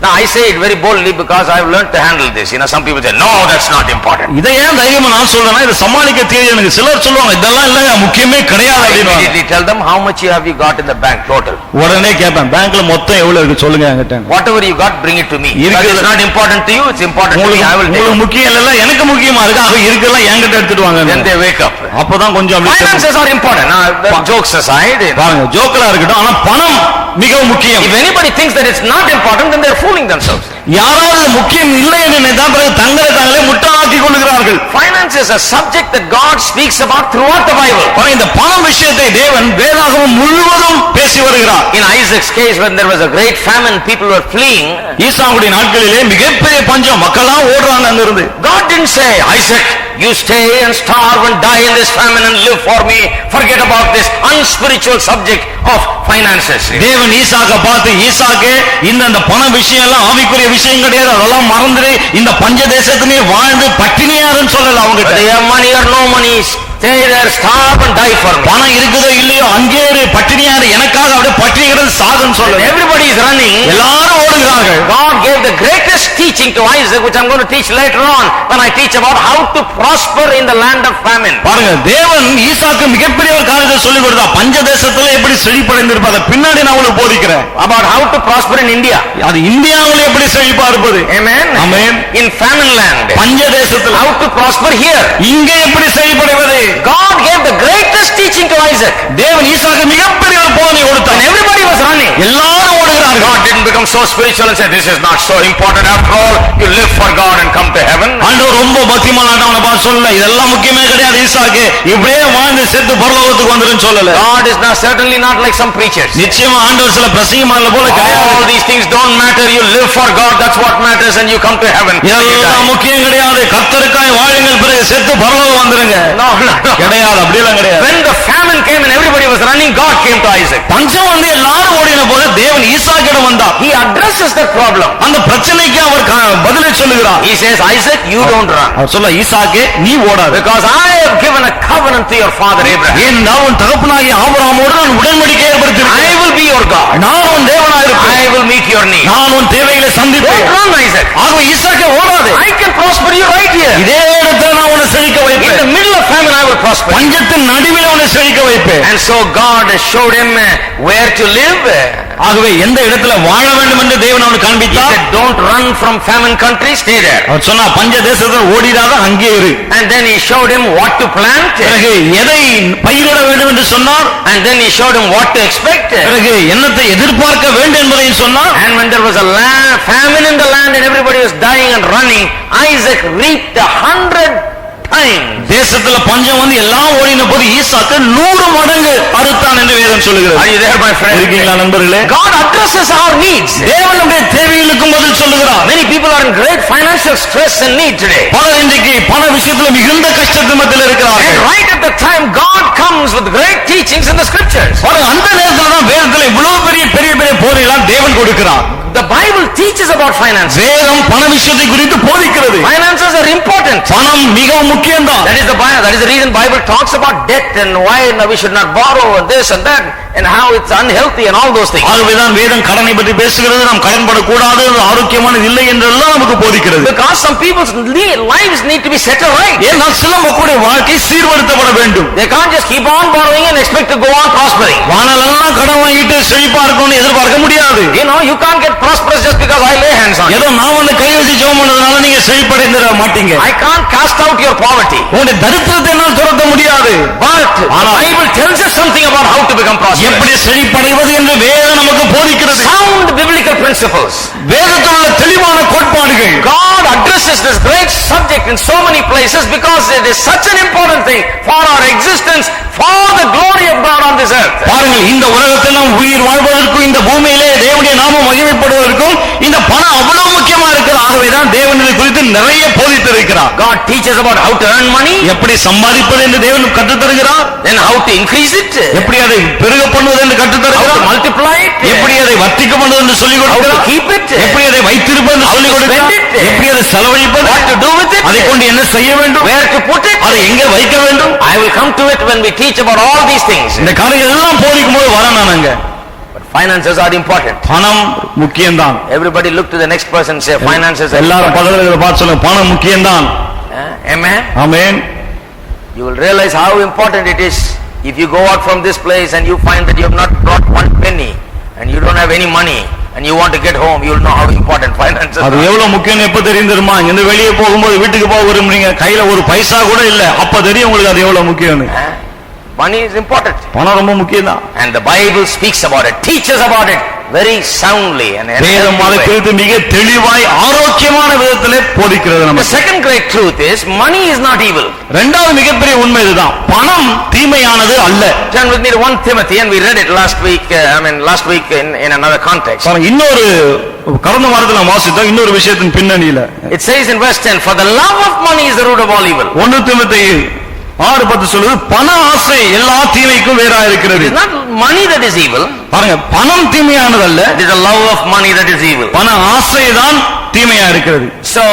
Now I say it very boldly because I have learned to handle this. Some people say, no, that's not important. இதை ஏன் தைரியமா நான் சொல்றேன்னா, இதை சமாளிக்க தெரியும் எனக்கு. சிலர் சொல்லுவாங்க இதெல்லாம் இல்லங்க முக்கியமே கிடையாது அப்படினு. I tell them, how much have you got in the bank total? உடனே கேட்பேன், பேங்க்ல மொத்தம் எவ்வளவு இருக்கு சொல்லுங்க என்கிட்ட. Whatever you got, bring it to me. It's not important to you, it's important to me. I will take it. உங்களுக்கு முக்கியம் இல்ல, எனக்கு முக்கியமா இருக்கு. ஆக இருக்குலாம் என்கிட்ட எடுத்துட்டு வாங்க. Then they wake up. அப்பதான் கொஞ்சம் Finances are important. Now jokes aside, பாருங்க, ஜோக்கலா இருக்கட்டும், ஆனா பணம் மிகவும் முக்கியம். If anybody thinks that it's not important, then they're fooling themselves. யாராவது முக்கியம் இல்லை என்று நினைத்தால் பிறகு தங்களை தாங்களே முட்டாளாக்கி கொள்கிறார்கள். Finance is a subject that God speaks about throughout the Bible. இந்த பணம் விஷயத்தை தேவன் வேதாகமம் முழுவதும் பேசி வருகிறார். In Isaac's case, when there was a great famine, people were fleeing. ஈசாக்குடைய நாட்களிலே மிகப்பெரிய பஞ்சம், மக்கள்லாம் ஓடுறாங்க அங்கிருந்து. God didn't say, Isaac, you stay and starve and die in this famine and live for me. Forget about this unspiritual subject of finances. தேவன் ஈசாக்கை பார்த்து, ஈசாக்கே இந்த பண விஷயம் எல்லாம் ஆவிக்குரிய விஷயம் கிடையாது, அதெல்லாம் மறந்துடு, இந்த பஞ்ச தேசத்திலே வாழ்ந்து பட்டினியாருன்னு சொல்லல அவங்க. They have money or no money, stay there, starve and die for me. பணம் இருக்குதோ இல்லையோ அங்கே இரு, பட்டினியாரு, எனக்காக அப்படியே பட்டினி கிடந்து சாகுன்னு சொல்லல. Everybody is running. எல்லாரும் ஓடுகிறார்கள். God gave the greatest teaching to Isaac, which I'm going to teach later on when I teach about how to prosper in the land of famine. பாருங்க, தேவன் ஈசாக்கு மிகப்பெரிய ஒரு காரியத்தை சொல்லிக் கொடுத்தா, பஞ்ச தேசத்துல எப்படி செழிப்படைந்திருப்பது பின்னாடி நான் உங்களுக்கு போதிக்கிறேன். About how to prosper in India. அது இந்தியாவில் எப்படி செழிப்பா இருப்பது. Amen. Amen. In famine land. பஞ்ச தேசத்துல how to prosper here. இங்கே எப்படி செழிப்படைவது. God gave the greatest teaching to Isaac. தேவன் ஈசாக்கு மிகப்பெரிய ஒரு போதனை கொடுத்தார். Everybody was running. எல்லாரும் ஓடுகிறார்கள். God didn't become so spiritual and said, this is not so important after all. You live for God and come to heaven. ஆண்டவர் ரொம்ப பக்திமானாட்டவனை பார்த்து சொல்லல, இதெல்லாம் முக்கியமே கிடையாது ஈசாக்கு, இப்படியே வாழ்ந்து செத்து பரலோகத்துக்கு வந்துருன்னு சொல்லல. God is not certainly not like some preachers. நிச்சயமா ஆண்டவர் சில பிரசங்கமானல போல கிடையாது. All these things don't matter. You live for God, that's what matters, and you come to heaven. இதெல்லாம் முக்கியம் கிடையாது, கர்த்தருக்காய் வாழுங்கள், பிறகு செத்து பரலோகம் வந்துருங்க. No. கிடையாது, அப்படியெல்லாம் கிடையாது. When the famine came and everybody was running, God came to Isaac. பஞ்சம் வந்து எல்லாரும் ஓடின போது தேவன் ஈசாக்கிடம் வந்தார். He addresses that problem. அந்த பிரச்சனைக்கு அவர் பதிலை சொல்லுகிறார். He says, Isaac, you don't run. அவர் சொல்ல, ஈசாக்கே நீ ஓடாத. Because I have given a covenant to your father Abraham. ஏனென்றால் உன் தகப்பனாகிய ஆபிரகாமோடு நான் உடன்படிக்கை ஏற்படுத்தினேன். I will be your God. நான் உன் தேவனாக இருப்பேன். I will meet your need. நான் உன் தேவைகளை சந்திப்பேன். Don't run, Isaac. ஆகவே ஈசாக்கே ஓடாதே. I can prosper you right here. இதே இடத்துல நான் உன்னை செழிக்க In வைப்பேன். the middle of famine I will prosper. பஞ்சத்தின் நடுவில் உன்னை செழிக்க வைப்பேன். And so God showed him where to live. ஆகவே எந்த இடத்துல வாழ வேண்டும் என்று தேவன் அவனுக்கு He காண்பித்தார். said, don't run from famine country, stay there. அவர் சொன்னா பஞ்ச தேசத்துல ஓடிடாத அங்கே இரு. And then he showed him what to plant. பிறகு எதை பயிரிட வேண்டும் என்று சொன்னார். And then he showed him what to expect. பிறகு என்னத்தை எதிர்பார்க்க வேண்டும் என்பதையும் சொன்னார். And when there was a famine in the land and everybody was dying and running, Isaac reaped 100 times. தேசத்துல பஞ்சம் வந்து எல்லாம் ஓடின போது ஈசாக்கு 100 மடங்கு அறுத்தான் என்று வேதம் சொல்லுகிறது. Are you there, my friend? இருக்கீங்களா நண்பர்களே? God addresses our needs. தேவன் நம்முடைய தேவைகளுக்கு பதில் சொல்லுகிறார். Many people are in great financial stress and need today. பலர் இன்றைக்கு பண விஷயத்துல மிகுந்த கஷ்டத்தின் மத்தியில் And இருக்கிறார்கள். right at the time God comes with great teachings in the scriptures. அந்த நேரத்துல தான் வேதத்துல இவ்வளவு பெரிய பெரிய பெரிய போதையெல்லாம் தேவன் கொடுக்கிறார். The Bible teaches about finance. வேதம் பண விஷயத்தை குறித்து போதிக்கிறது. Finances are important. பணம் மிகவும் முக்கியம்தான். That is the reason Bible talks about debt and why we should not borrow and this and that and how it's unhealthy and all those things. ஆகவேதான் வேதம் கடனை பற்றி பேசுகிறது. நாம் கடன் படக்கூடாது, ஆரோக்கியமானது இல்லை என்றெல்லாம் நமக்கு போதிக்கிறது. Because some people's lives need to be settled right. ஏன்னா சில மக்களுடைய வாழ்க்கை சீர்படுத்தப்பட வேண்டும். They can't just keep on borrowing and expect to go on prospering. வானலெல்லாம் கடன் வாங்கிட்டு செழிப்பா இருக்கணும்னு எதிர்பார்க்க முடியாது. You can't get prosperous just because I lay hands on you. ஏதோ நான் வந்து கை வச்சு ஜெபம் பண்ணதுனால நீங்க செழிப்படைந்திட மாட்டீங்க. I can't cast out your poverty. உங்களுடைய தரித்திரத்தை என்னால் துரத்த முடியாது. But the Bible tells us something about how to become prosperous. எப்படி செழிப்படைவது என்று வேதம் நமக்கு போதிக்கிறது. Sound biblical principles. வேதத்தில் உள்ள தெளிவான கோட்பாடுகள். God addresses this great subject in so many places because it is such an important thing for our existence, for the glory of God on this earth. பாருங்கள், இந்த உலகத்தில் நாம் உயிர் வாழ்வதற்கும் இந்த பூமியிலே தேவனுடைய நாமம் மகிமைப்படுவதற்கும் இந்த பணம் அவ்வளவு முக்கியமா இருக்கிறது. ஆகவேதான் தேவன் இதை குறித்து நிறைய போதித்திருக்கிறார். God teaches about how to earn money, எப்படி சம்பாதிப்பது என்று தேவன் கற்றுத் தருகிறார். then how to increase it, எப்படி அதை பெருக பண்ணுவது என்று கற்றுத் how to தருகிறார். multiply it, எப்படி அதை வர்த்திக்க பண்ணுவது என்று சொல்லிக் how to கொடுக்கிறார். keep it, எப்படி அதை வைத்திருப்பது என்று சொல்லிக் கொடுக்கிறார். spend it, எப்படி அதை செலவழிப்பது, what to do with it, அதை கொண்டு என்ன செய்ய வேண்டும், where to put it. அதை எங்கே வைக்க வேண்டும். I will come to it when we teach about all these things. இந்த காரியங்கள் எல்லாம் போதிக்கும் போது வர நானுங்க. But finances are important. பணம் முக்கியம்தான். Everybody look to the next person and say finances are எல்லாரும் important. பக்கத்துல பார்த்து சொல்லுங்க, பணம் முக்கியம்தான். Amen. Amen. You will realize how important it is if you go out from this place and you find that you have not brought one penny and you don't have any money and you want to get home, you will know how important finances அது are. எவ்வளவு முக்கியம் எப்ப தெரியும் தெரியுமா? இங்க வெளியே போகும்போது வீட்டுக்கு போக விரும்புறீங்க, கையில ஒரு பைசா கூட இல்ல, அப்ப தெரியும் உங்களுக்கு அது எவ்வளவு முக்கியம்னு. Money is important. பணம் ரொம்ப முக்கியம்தான். And the Bible speaks about it, teaches about it very soundly and in a வேதம் அதை healthy way. குறித்து மிக தெளிவாய் ஆரோக்கியமான விதத்திலே போதிக்கிறது The நமக்கு. second great truth is money is not evil. இரண்டாவது மிகப்பெரிய உண்மை இதுதான், பணம் தீமையானது அல்ல. Turn with me to 1 Timothy and we read it last week in another context. பாருங்க, இன்னொரு கடந்த வாரத்தில் நாம் வாசித்தோம் இன்னொரு விஷயத்தின் பின்னணியில. It says in verse 10, for the love of money is the root of all evil. 1 தீமோத்தேயு 6:10 சொல்லுது, பண ஆசை எல்லா தீமைக்கும் வேறா இருக்கிறது. It is not money that is evil. பாருங்க, பணம் தீமையானது அல்ல, It is the love of money that is evil. பண ஆசைதான் தீமையா இருக்கிறது. So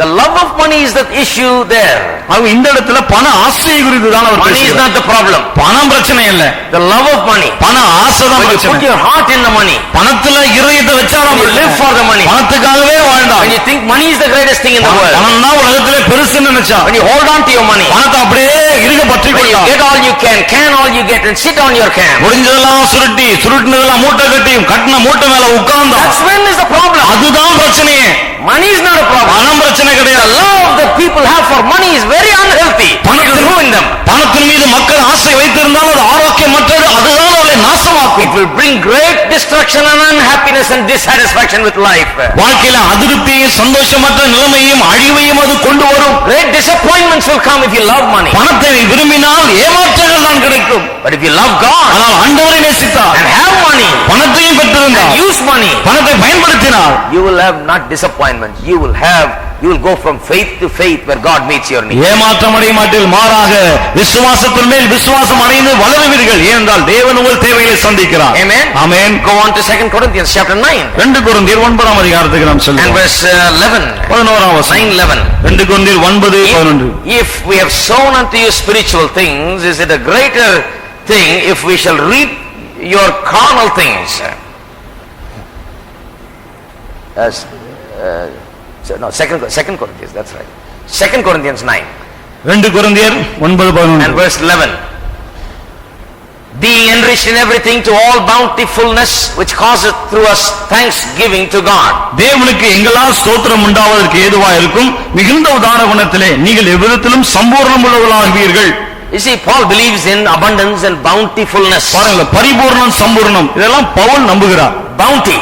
the love of money is the issue there. அவங்க இந்த இடத்துல பண ஆசையை குறித்து தான் அவர் Money is பேசுகிறார். not the problem. பணம் பிரச்சனை இல்ல, The love of money. பண ஆசை தான் When you பிரச்சனை. put your heart in the money, பணத்துல இருதயத்தை வச்சாலும் when you live for the money, பணத்துக்காகவே வாழ்ந்தான். when you think money is the greatest thing in the world, பணம் தான் உலகத்திலே பெருசு நினைச்சா, when you hold on to your money, பணத்தை அப்படியே இருக பற்றி when you கொண்டா, get all you can all you get and sit on your can, முடிஞ்சதெல்லாம் சுருட்டினதெல்லாம் மூட்டை கட்டியும் கட்டின மூட்டை மேல உட்கார்ந்தான். that's when is the problem. அதுதான் பிரச்சனையே. Money is not a problem. பணம் பிரச்சனை The கிடையாது. love that people have for money is very unhealthy. It will ruin them. பணத்தின் மீது மக்கள் ஆசை வைத்திருந்தால் அது ஆரோக்கியமற்றது, அதுதான் அவளை நாசமாக்கும். It will bring great destruction and unhappiness and dissatisfaction with life. வாழ்க்கையில அதிருப்தியையும் சந்தோஷமற்ற நிலைமையும் அழிவையும் அது கொண்டு வரும். Great disappointments will come if you love money. பணத்தை விரும்பினால் ஏமாற்றங்கள் தான் கிடைக்கும். But if you love God ஆனால் ஆண்டவரை நேசித்தார், and have money பணத்தையும் பெற்றிருந்தார், and use money, பணத்தை பயன்படுத்தினார், you will have not disappointment. You will go from faith to faith where God meets your need. ஏமாற்றம் அடைய மாட்டீர்கள், மாறாக விசுவாசத்தின் மேல் விசுவாசம் அடைந்து வளருவீர்கள். ஏனென்றால் தேவன் உங்கள் தேவையை சந்திக்கிறார். Amen. Amen. Go on to 2 Corinthians chapter 9 2 கொரிந்தியர் 9ஆம் அதிகாரத்துக்கு நாம் and செல்வோம். verse 11. 11ஆம் வசனம். 9:11. 2 கொரிந்தியர் 9:11. If we have sown unto you spiritual things, is it a greater thing if we shall reap your carnal things? No, 2 Corinthians, that's right. 2 Corinthians 9. 2 கொரிந்தியர் 9:11 and verse 11. Being enriched in everything to all bountifulness which causeth through us thanksgiving to God. தேவனுக்கு எங்களால் ஸ்தோத்திரம் உண்டாவதற்கு ஏதுவா இருக்கும் மிகுந்த உதார குணத்திலே நீங்கள் எவ்விதத்திலும் சம்பூர்ணம் உள்ளவர்களாகுவீர்கள். You see, Paul believes in abundance and bountifulness. பாருங்க, பரிபூர்ணம் சம்பூர்ணம் இதெல்லாம் பவுல் நம்புகிறார். Bounty.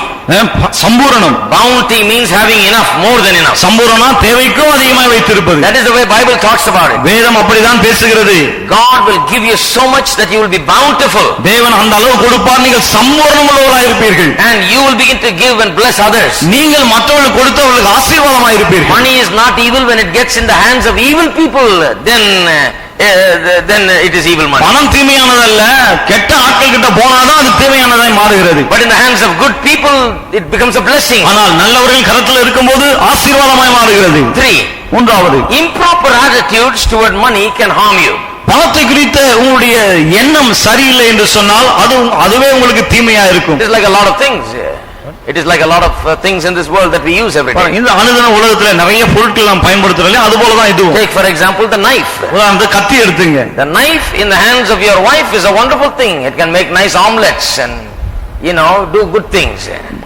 Sampooranam. Bounty means having enough, more than enough. Sampooranam தேவைக்கும் அதிகமாக வைத்திருப்பது. That is the way Bible talks about it. வேதம் அப்படிதான் பேசுகிறது. God will give you so much that you will be bountiful. தேவன் அந்த அளவு கொடுப்பார், நீங்கள் சம்பூரணம் உள்ளவர்களாக இருப்பீர்கள். And you will begin to give and bless others. நீங்கள் மற்றவர்களுக்கு கொடுத்தவர்களுக்கு ஆசீர்வாதமாக இருப்பீர்கள். Money is not evil when it gets in the hands of evil people, then it is evil money. பணம் தீமையானதல்ல, கெட்ட ஆட்கள் கிட்ட போனாதான் அது தீமையானதாய் மாறுகிறது. But in the hands of good people it becomes a blessing. ஆனால் நல்லவர்கள் கரத்தில் இருக்கும்போது ஆசீர்வாதமாய் மாறுகிறது. 3. மூன்றாவது, improper attitudes toward money can harm you. பணத்தை குறித்த உங்களுடைய எண்ணம் சரியில்லை என்று சொன்னால் அதுவே உங்களுக்கு தீமையா இருக்கும். It is like a lot of things. It is like a lot of things in this world that we use every day. இந்த அனுதின உலகத்துல நிறைய பொருட்கள் நாம் பயன்படுத்துறோம், அது போல தான் இதுவும். Take for example the knife. உதாரணத்துக்கு கத்தி எடுத்துங்க. The knife in the hands of your wife is a wonderful thing. It can make nice omelets and do good things.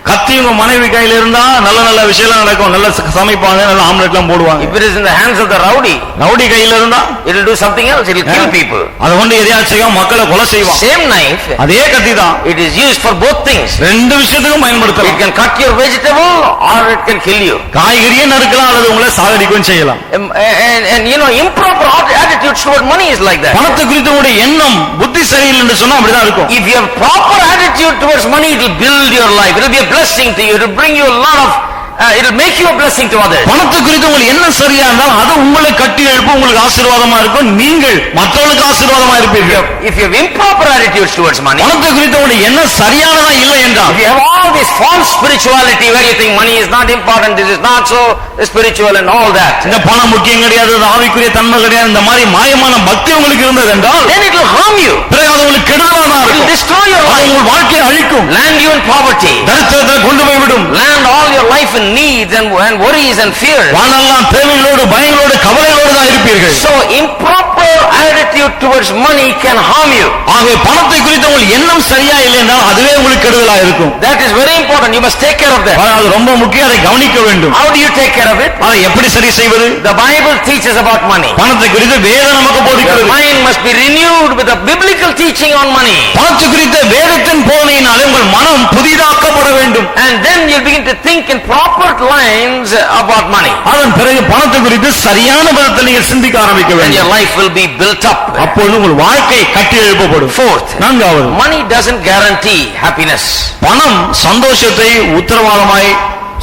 கத்தி உங்க மனைவி கையில இருந்தா நல்ல நல்ல விஷயம் நடக்கும், நல்ல சமைப்பாங்க, நல்ல ஆம்லெட்லாம் போடுவாங்க. If it is in the hands of the rowdy கையில இருந்தா it will do something else. It will kill people. அது கொண்டு எதையாச்சும் செய்யும், மக்களை கொலை செய்வான். Same knife, அதே கத்தி தான், it is used for both things. ரெண்டு விஷயத்துக்கும் பயன்படுத்தலாம். It can cut your vegetable or it can kill you. காய்கறியை நறுக்கலாம் அல்லது உங்களை சாகடிக்கவும் செய்யலாம். And improper attitudes toward money is like that. பணத்தை குறித்த உங்களுடைய எண்ணம் புத்தி சரியில்லை என்று சொன்னா அப்படிதான் இருக்கும். If you have proper attitude towards money, it will build your life. It will be a blessing to you. It will bring you a lot of it will make you a blessing to others. பணத்தை குறித்து உங்களுக்கு என்ன சரியா இருந்தால் அது உங்களை கட்டி எழுப்பும், உங்களுக்கு ஆசீர்வாதமா இருக்கும், நீங்கள் மற்றவர்களுக்கு ஆசீர்வாதமா இருப்பீர்கள். If you have improper attitudes towards money, பணத்தை குறித்து உங்களுக்கு என்ன சரியானதா இல்லை என்றால், if you have all this false spirituality where you think money is not important, this is not so spiritual and all that, இந்த பணம் முக்கியம் கிடையாது, ஆவிக்குரிய தன்மை கிடையாது, இந்த மாதிரி மாயமான பக்தி உங்களுக்கு இருந்தது என்றால், then it will harm you. பிறகு அது உங்களுக்கு கெடுதலாக It will இருக்கும். destroy your life. உங்கள் வாழ்க்கையை அழிக்கும், Land you in poverty. தரித்திரத்தில் கொண்டு போய் விடும். Land all your life in needs and worries and fears. வானெல்லாம் தேவைகளோடு பயங்களோடு கவலைகளோடு தான் இருப்பீர்கள். So improper attitude towards money can harm you. ஆகவே பணத்தை குறித்த உங்கள் எண்ணம் சரியா இல்லை என்றால் அதுவே உங்களுக்கு கெடுதலாக இருக்கும். That is very important. You must take care of that. அது ரொம்ப முக்கியம், அதை கவனிக்க வேண்டும். How do you take care of it? அதை எப்படி சரி செய்வது? The Bible teaches about money. பணத்தை குறித்து வேதம் நமக்கு Your போதிக்கிறது. mind must be renewed with a biblical teaching on money. பணத்தை குறித்த வேதத்தின் போதனையினாலே உங்கள் மனம் புதிதாக்கப்பட வேண்டும். And then you begin to think in proper lines about money. அதன் பிறகு பணத்தை குறித்து சரியான விதத்தில் நீங்கள் சிந்திக்க ஆரம்பிக்க And வேண்டும். your life will be built up. அப்பொழுது உங்கள் வாழ்க்கை கட்டி எழுப்பப்படும். Fourth, நான்காவது, money doesn't guarantee happiness. பணம் சந்தோஷத்தை உத்தரவாதமாய்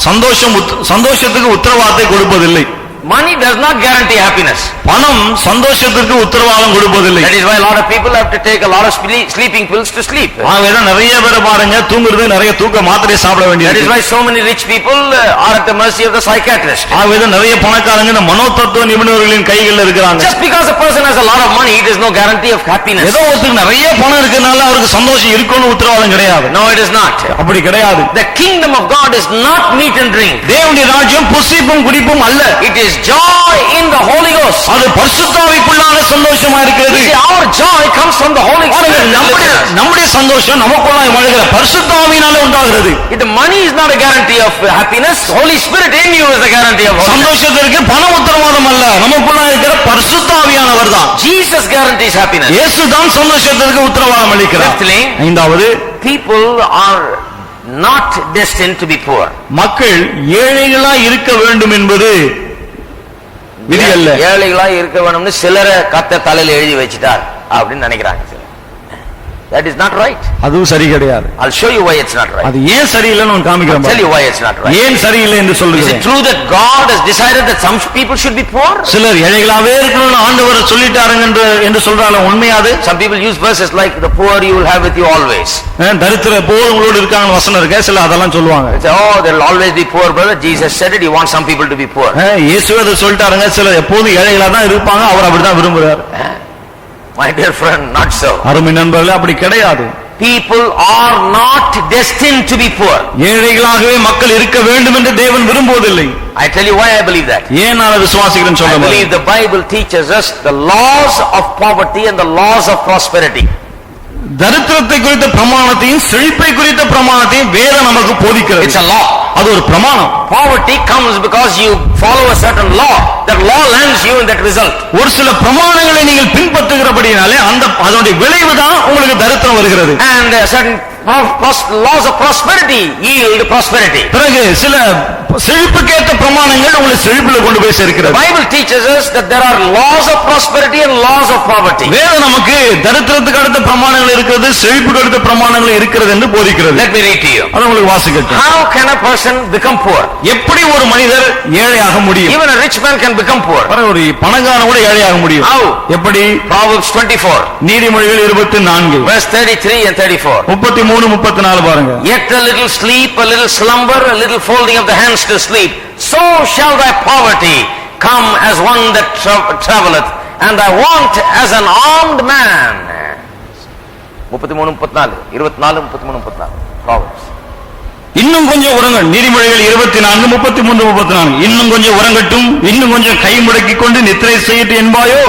சந்தோஷத்துக்கு உத்தரவாதத்தை கொடுப்பதில்லை. Money does not guarantee happiness. பணம் சந்தோஷத்திற்கு உத்தரவாதம் கொடுப்பதில்லை. That is why a lot of people have to take a lot of sleeping pills to sleep. ஆகவேதான் நிறைய பேர் பாருங்க தூங்குறது நிறைய தூக்க மாத்திரை சாப்பிட That is வேண்டியது. why so many rich people are at the mercy of the psychiatrist. ஆகவேதான் நிறைய பணக்காரங்க இந்த மனோதத்துவ நிபுணர்களின் கைகளில் இருக்கிறாங்க. Just because a person has a lot of money, it is no guarantee of happiness. ஏதோ ஒருத்தருக்கு நிறைய பணம் இருக்கனால அவருக்கு சந்தோஷம் இருக்கும்னு உத்தரவாதம் கிடையாது. No, it is not. அப்படி கிடையாது. The kingdom of God is not meat and drink. தேவனுடைய ராஜ்யம் புசிப்பும் குடிப்பும் அல்ல. It is joy in the Holy Ghost. அது பரிசுத்தாவிக்குள்ளான சந்தோஷமா இருக்கிறது. See, our joy comes from the Holy Spirit. நம்முடைய சந்தோஷம் நமக்குள்ளாய் வாழ்கிற பரிசுத்தாவியினாலே உண்டாகிறது. The money is not a guarantee of happiness. Holy Spirit in you is the guarantee of happiness. சந்தோஷத்திற்கு பண உத்தரவாதம் அல்ல, நமக்குள்ளாய் இருக்கிற பரிசுத்தாவியானவர் தான். Jesus guarantees happiness. இயேசு தான் சந்தோஷத்திற்கு உத்தரவாதம் அளிக்கிறார். Fifthly, ஐந்தாவது, people are not destined to be poor. மக்கள் ஏழைகளா இருக்க வேண்டும் என்பது விதி அல்ல. ஏழைகளா இருக்க வேணும்னு சிலரை கத்த தலையில எழுதி வச்சிட்டார் அப்படின்னு நினைக்கிறாங்க. That is not right. அதுவும் சரி கிடையாது. I'll show you why it's not right. அது ஏன் சரியில்லைன்னு நான் காமிக்கிறேன். Tell you why it's not right. ஏன் சரியில்லை என்று Is சொல்லுகிறேன். it true that God has decided that some people should be poor? சிலர் ஏழைகளாவே இருக்கணும்னு ஆண்டவர் சொல்லிட்டாருங்க என்று சொல்றாங்க, உண்மையாது? Some people use verses like the poor you will have with you always. தரித்திர எப்போதும் உங்களோடு இருக்காங்க வசனம் இருக்க, சில அதெல்லாம் சொல்லுவாங்க. Say, oh, there will always be poor, brother. Jesus said it. He wants some people to be poor. இயேசுவே அதை சொல்லிட்டாருங்க, சிலர் எப்போதும் ஏழைகளா தான் இருப்பாங்க, அவர் அப்படிதான் விரும்புறார். My dear friend, not so. அருமை நண்பர்களே, அப்படி கிடையாது. People are not destined to be poor. ஏழைகளாகவே மக்கள் இருக்க வேண்டும் என்று தேவன் விரும்புவதில்லை. I tell you why I believe that. ஏன் நான் விசுவாசிக்கிறேன்னு I சொல்றேன். believe the Bible teaches us the laws of poverty and the laws of prosperity. தரித்திரத்தை குறித்த பிரமாணத்தையும் செழிப்பை குறித்த பிரமாணத்தையும் வேதம் நமக்கு போதிக்கிறது. It's a law. அது ஒரு பிரமாணம். Poverty comes because you follow a certain law. That law lands you in that result. ஒரு சில பிரமாணங்களை நீங்கள் பின்பற்றுகிறபடியாலே அதனுடைய விளைவு தான் உங்களுக்கு தரித்திரம் வருகிறது. And certain laws of prosperity yield prosperity. பிறகு சில செழிப்புக்கேற்ற பிரமாணங்கள் உங்களை செழிப்புல கொண்டு போய் சேர்க்கிறது. The Bible teaches us that there are laws of prosperity and laws of poverty. வேதம் நமக்கு தரித்திரத்துக்கு அடுத்த பிரமாணங்கள் இருக்கிறது, செழிப்புக்கு அடுத்த பிரமாணங்கள் இருக்கிறது என்று போதிக்கிறது. Let me read to you. அதை உங்களுக்கு வாசிக்கட்டும். How can a person become poor? எப்படி ஒரு மனிதர் ஏழையாக முடியும்? Even a rich man can become poor. ஒரு பணக்காரன் கூட ஏழையாக முடியும். How? எப்படி? Proverbs 24. நீதிமொழிகள் 24 verse 33 and 34. 33 34 பாருங்க. Yet a little sleep, a little slumber, a little folding of the hands to sleep, so shall thy poverty come as one that traveleth, and thy want as an armed man. 33 34 24 33 34 Proverbs. இன்னும் கொஞ்சம் உறங்கட்டும். நீதிமொழிகள் 24 33 34. இன்னும் கொஞ்சம் உறங்கட்டும், இன்னும் கொஞ்சம் கை முடக்கிக் கொண்டு நித்திரை செய்யட்டு என்பாயோ,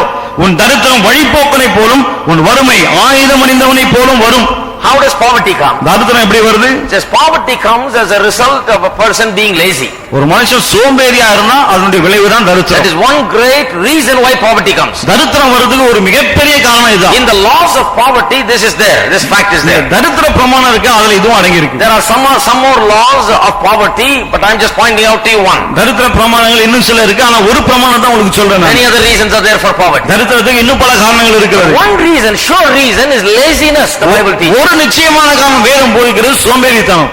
உன் தரித்திரம் வழிபோக்கனை போலும், உன் வறுமை ஆயுதம் அணிந்தவனை போலும் வரும். How does poverty come? தரித்திரம் எப்படி வருது? Says poverty comes as a result of a person being lazy. ஒரு மனுஷன் சோம்பேறியா இருந்தா அதனுடைய விளைவு தான் தரித்திரம். That is one great reason why poverty comes. தரித்திரம் வருதுக்கு ஒரு மிகப்பெரிய காரணம் இதுதான். In the laws of poverty this is there, this fact is there. தரித்திர பிரமாணம் இருக்கு, அதுல இதுவும் அடங்கி இருக்கு. There are some more laws of poverty, but I am just pointing out to you one. தரித்திர பிரமாணங்கள் இன்னும் சில இருக்கு, ஆனா ஒரு பிரமாணம் தான் உங்களுக்கு சொல்றேன். Many other reasons are there for poverty. தரித்திரத்துக்கு இன்னும் பல காரணங்கள் இருக்கிறது. One reason, sure reason is laziness, the Bible teaches. ஒரு நிச்சயமான காரணம் வேதம் போதிக்கிறது சோம்பேறித்தனம்.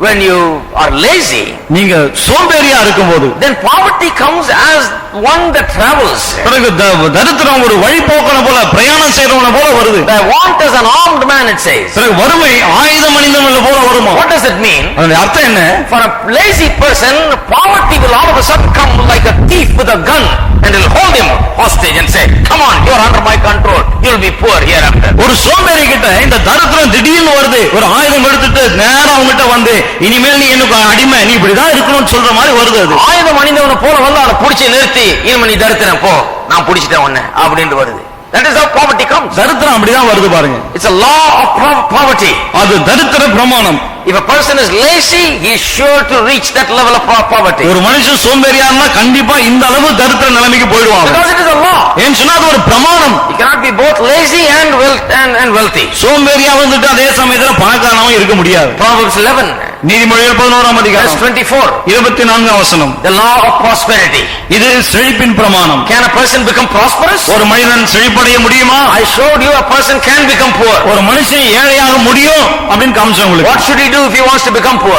When you are lazy, நீங்க சோம்பேறியா இருக்கும்போது, then poverty comes as one that travels. பிறகு தரித்திரம் ஒரு வழிபோக்கன போல, பிரயாணம் செய்றவன போல வருது. The want as an armed man, it says. பிறகு வறுமை ஆயுதம் அணிந்தவன போல வருமா? What does it mean? அதோட அர்த்தம் என்ன? For a lazy person, poverty will all of a sudden come like a thief with a gun and will hold him hostage and say, come on, you are under my control, you will be poor hereafter. ஒரு சோம்பேறி கிட்ட இந்த தரித்திரம் திடீர்னு வருது, ஒரு ஆயுதம் எடுத்துட்டு நேரா அவங்கிட்ட வந்து, இனிமேல் நீ எனக்கு அடிமை, நீ இப்படிதான் இருக்கணும்னு சொல்ற மாதிரி வருது. அது ஆயுதம் அணிந்தவனை போல வந்து அவனை புடிச்சு நிறுத்தி, இனிமே நீ தரித்திரம் போ, நான் புடிச்சிட்டேன் உன்னை அப்படின்ட்டு வருது. That is how poverty comes. தரித்திரம் அப்படிதான் வருது பாருங்க. It's a law of poverty. அது தரித்திர பிரமாணம். If a person is lazy, he is sure to reach that level of poverty. ஒரு மனுஷன் சோம்பேறியா இருந்தா கண்டிப்பா இந்த அளவு தரித்திர நிலைமைக்கு போயிடுவாங்க. Because it is a law. ஏன் சொன்னா அது ஒரு பிரமாணம். You cannot be both lazy and wealthy. சோம்பேறியா வந்துட்டு அதே சமயத்துல பணக்காரனாவும் இருக்க முடியாது. Proverbs 11. நீதிமொழிகள் 11ஆம் அதிகாரம் verse 24. 24ஆம் வசனம். The law of prosperity. இது செழிப்பின் பிரமாணம். Can a person become prosperous? ஒரு மனிதன் செழிப்படைய முடியுமா? I showed you a person can become poor. ஒரு மனுஷன் ஏழையாக முடியும் அப்படின்னு காமிச்சேன் உங்களுக்கு. What should he do if he wants to become poor?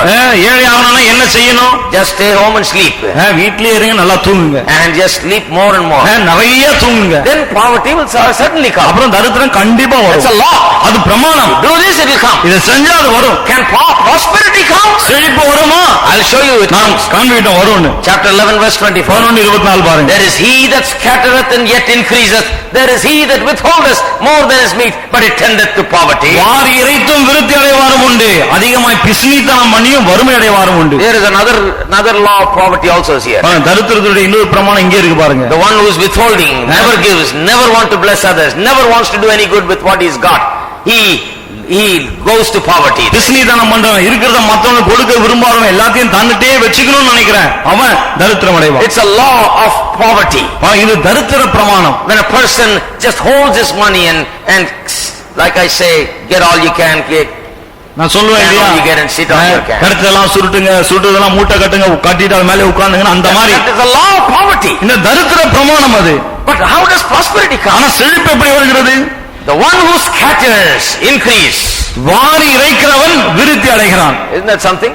ஏழையாகணும்னா என்ன செய்யணும்? Just stay home and sleep. வீட்லயே இருங்க, நல்லா தூங்குங்க. And just sleep more and more. நிறைய தூங்குங்க. Then poverty will certainly come. அப்புறம் தரித்திரம் கண்டிப்பா வரும். It's a law. அது பிரமாணம். Do this, it will come. இத செஞ்சா அது வரும். Can prosperity come? செழிப்பு வருமா? I'll show you it comes. காண்பிட்டோம் வரும்னு. Chapter 11 verse 24. 11:24 பாருங்க. There is he that scattereth and yet increaseth. There is he that withholdeth more than is meet, but it tendeth to poverty. வாரி இறைத்தும் விருத்தி அடைவாரும் உண்டு, அதிகமாய் பிசுனித்தனம் பண்ணியும் வறுமை அடைவாரும் உண்டு. There is another law of poverty also is here. தரித்திரத்துடைய இன்னொரு பிரமாணம் இங்கே இருக்கு பாருங்க. The one who is withholding, never gives, never want to bless others, never wants to do any good with what he's got. He goes to poverty. பிசுனித்தனம் பண்றவன், இருக்கிறத மத்தவனுக்கு கொடுக்க விரும்பாதவன், எல்லாத்தையும் தன்னிட்டே வச்சுக்கணும்னு நினைக்கிறேன், அவன் தரித்திரம் அடைவான். It's a law of poverty. இது தரித்திர பிரமாணம். When a person just holds his money and like I say, get all you can get. நான் சொல்லுவேன் இல்லையா, கருத்தெல்லாம் சுருட்டுதெல்லாம் மூட்டை கட்டுங்க, கட்டிட்டு அது மேலே உட்கார்ந்துங்க, அந்த மாதிரி. That is a law of poverty. இந்த தரித்திர பிரமாணம் அது. But how does prosperity come? ஆனா செழிப்பு எப்படி வருகிறது? The one who scatters increase. வாரி இறைக்கிறவன் விருத்தி அடைகிறான். Isn't that something?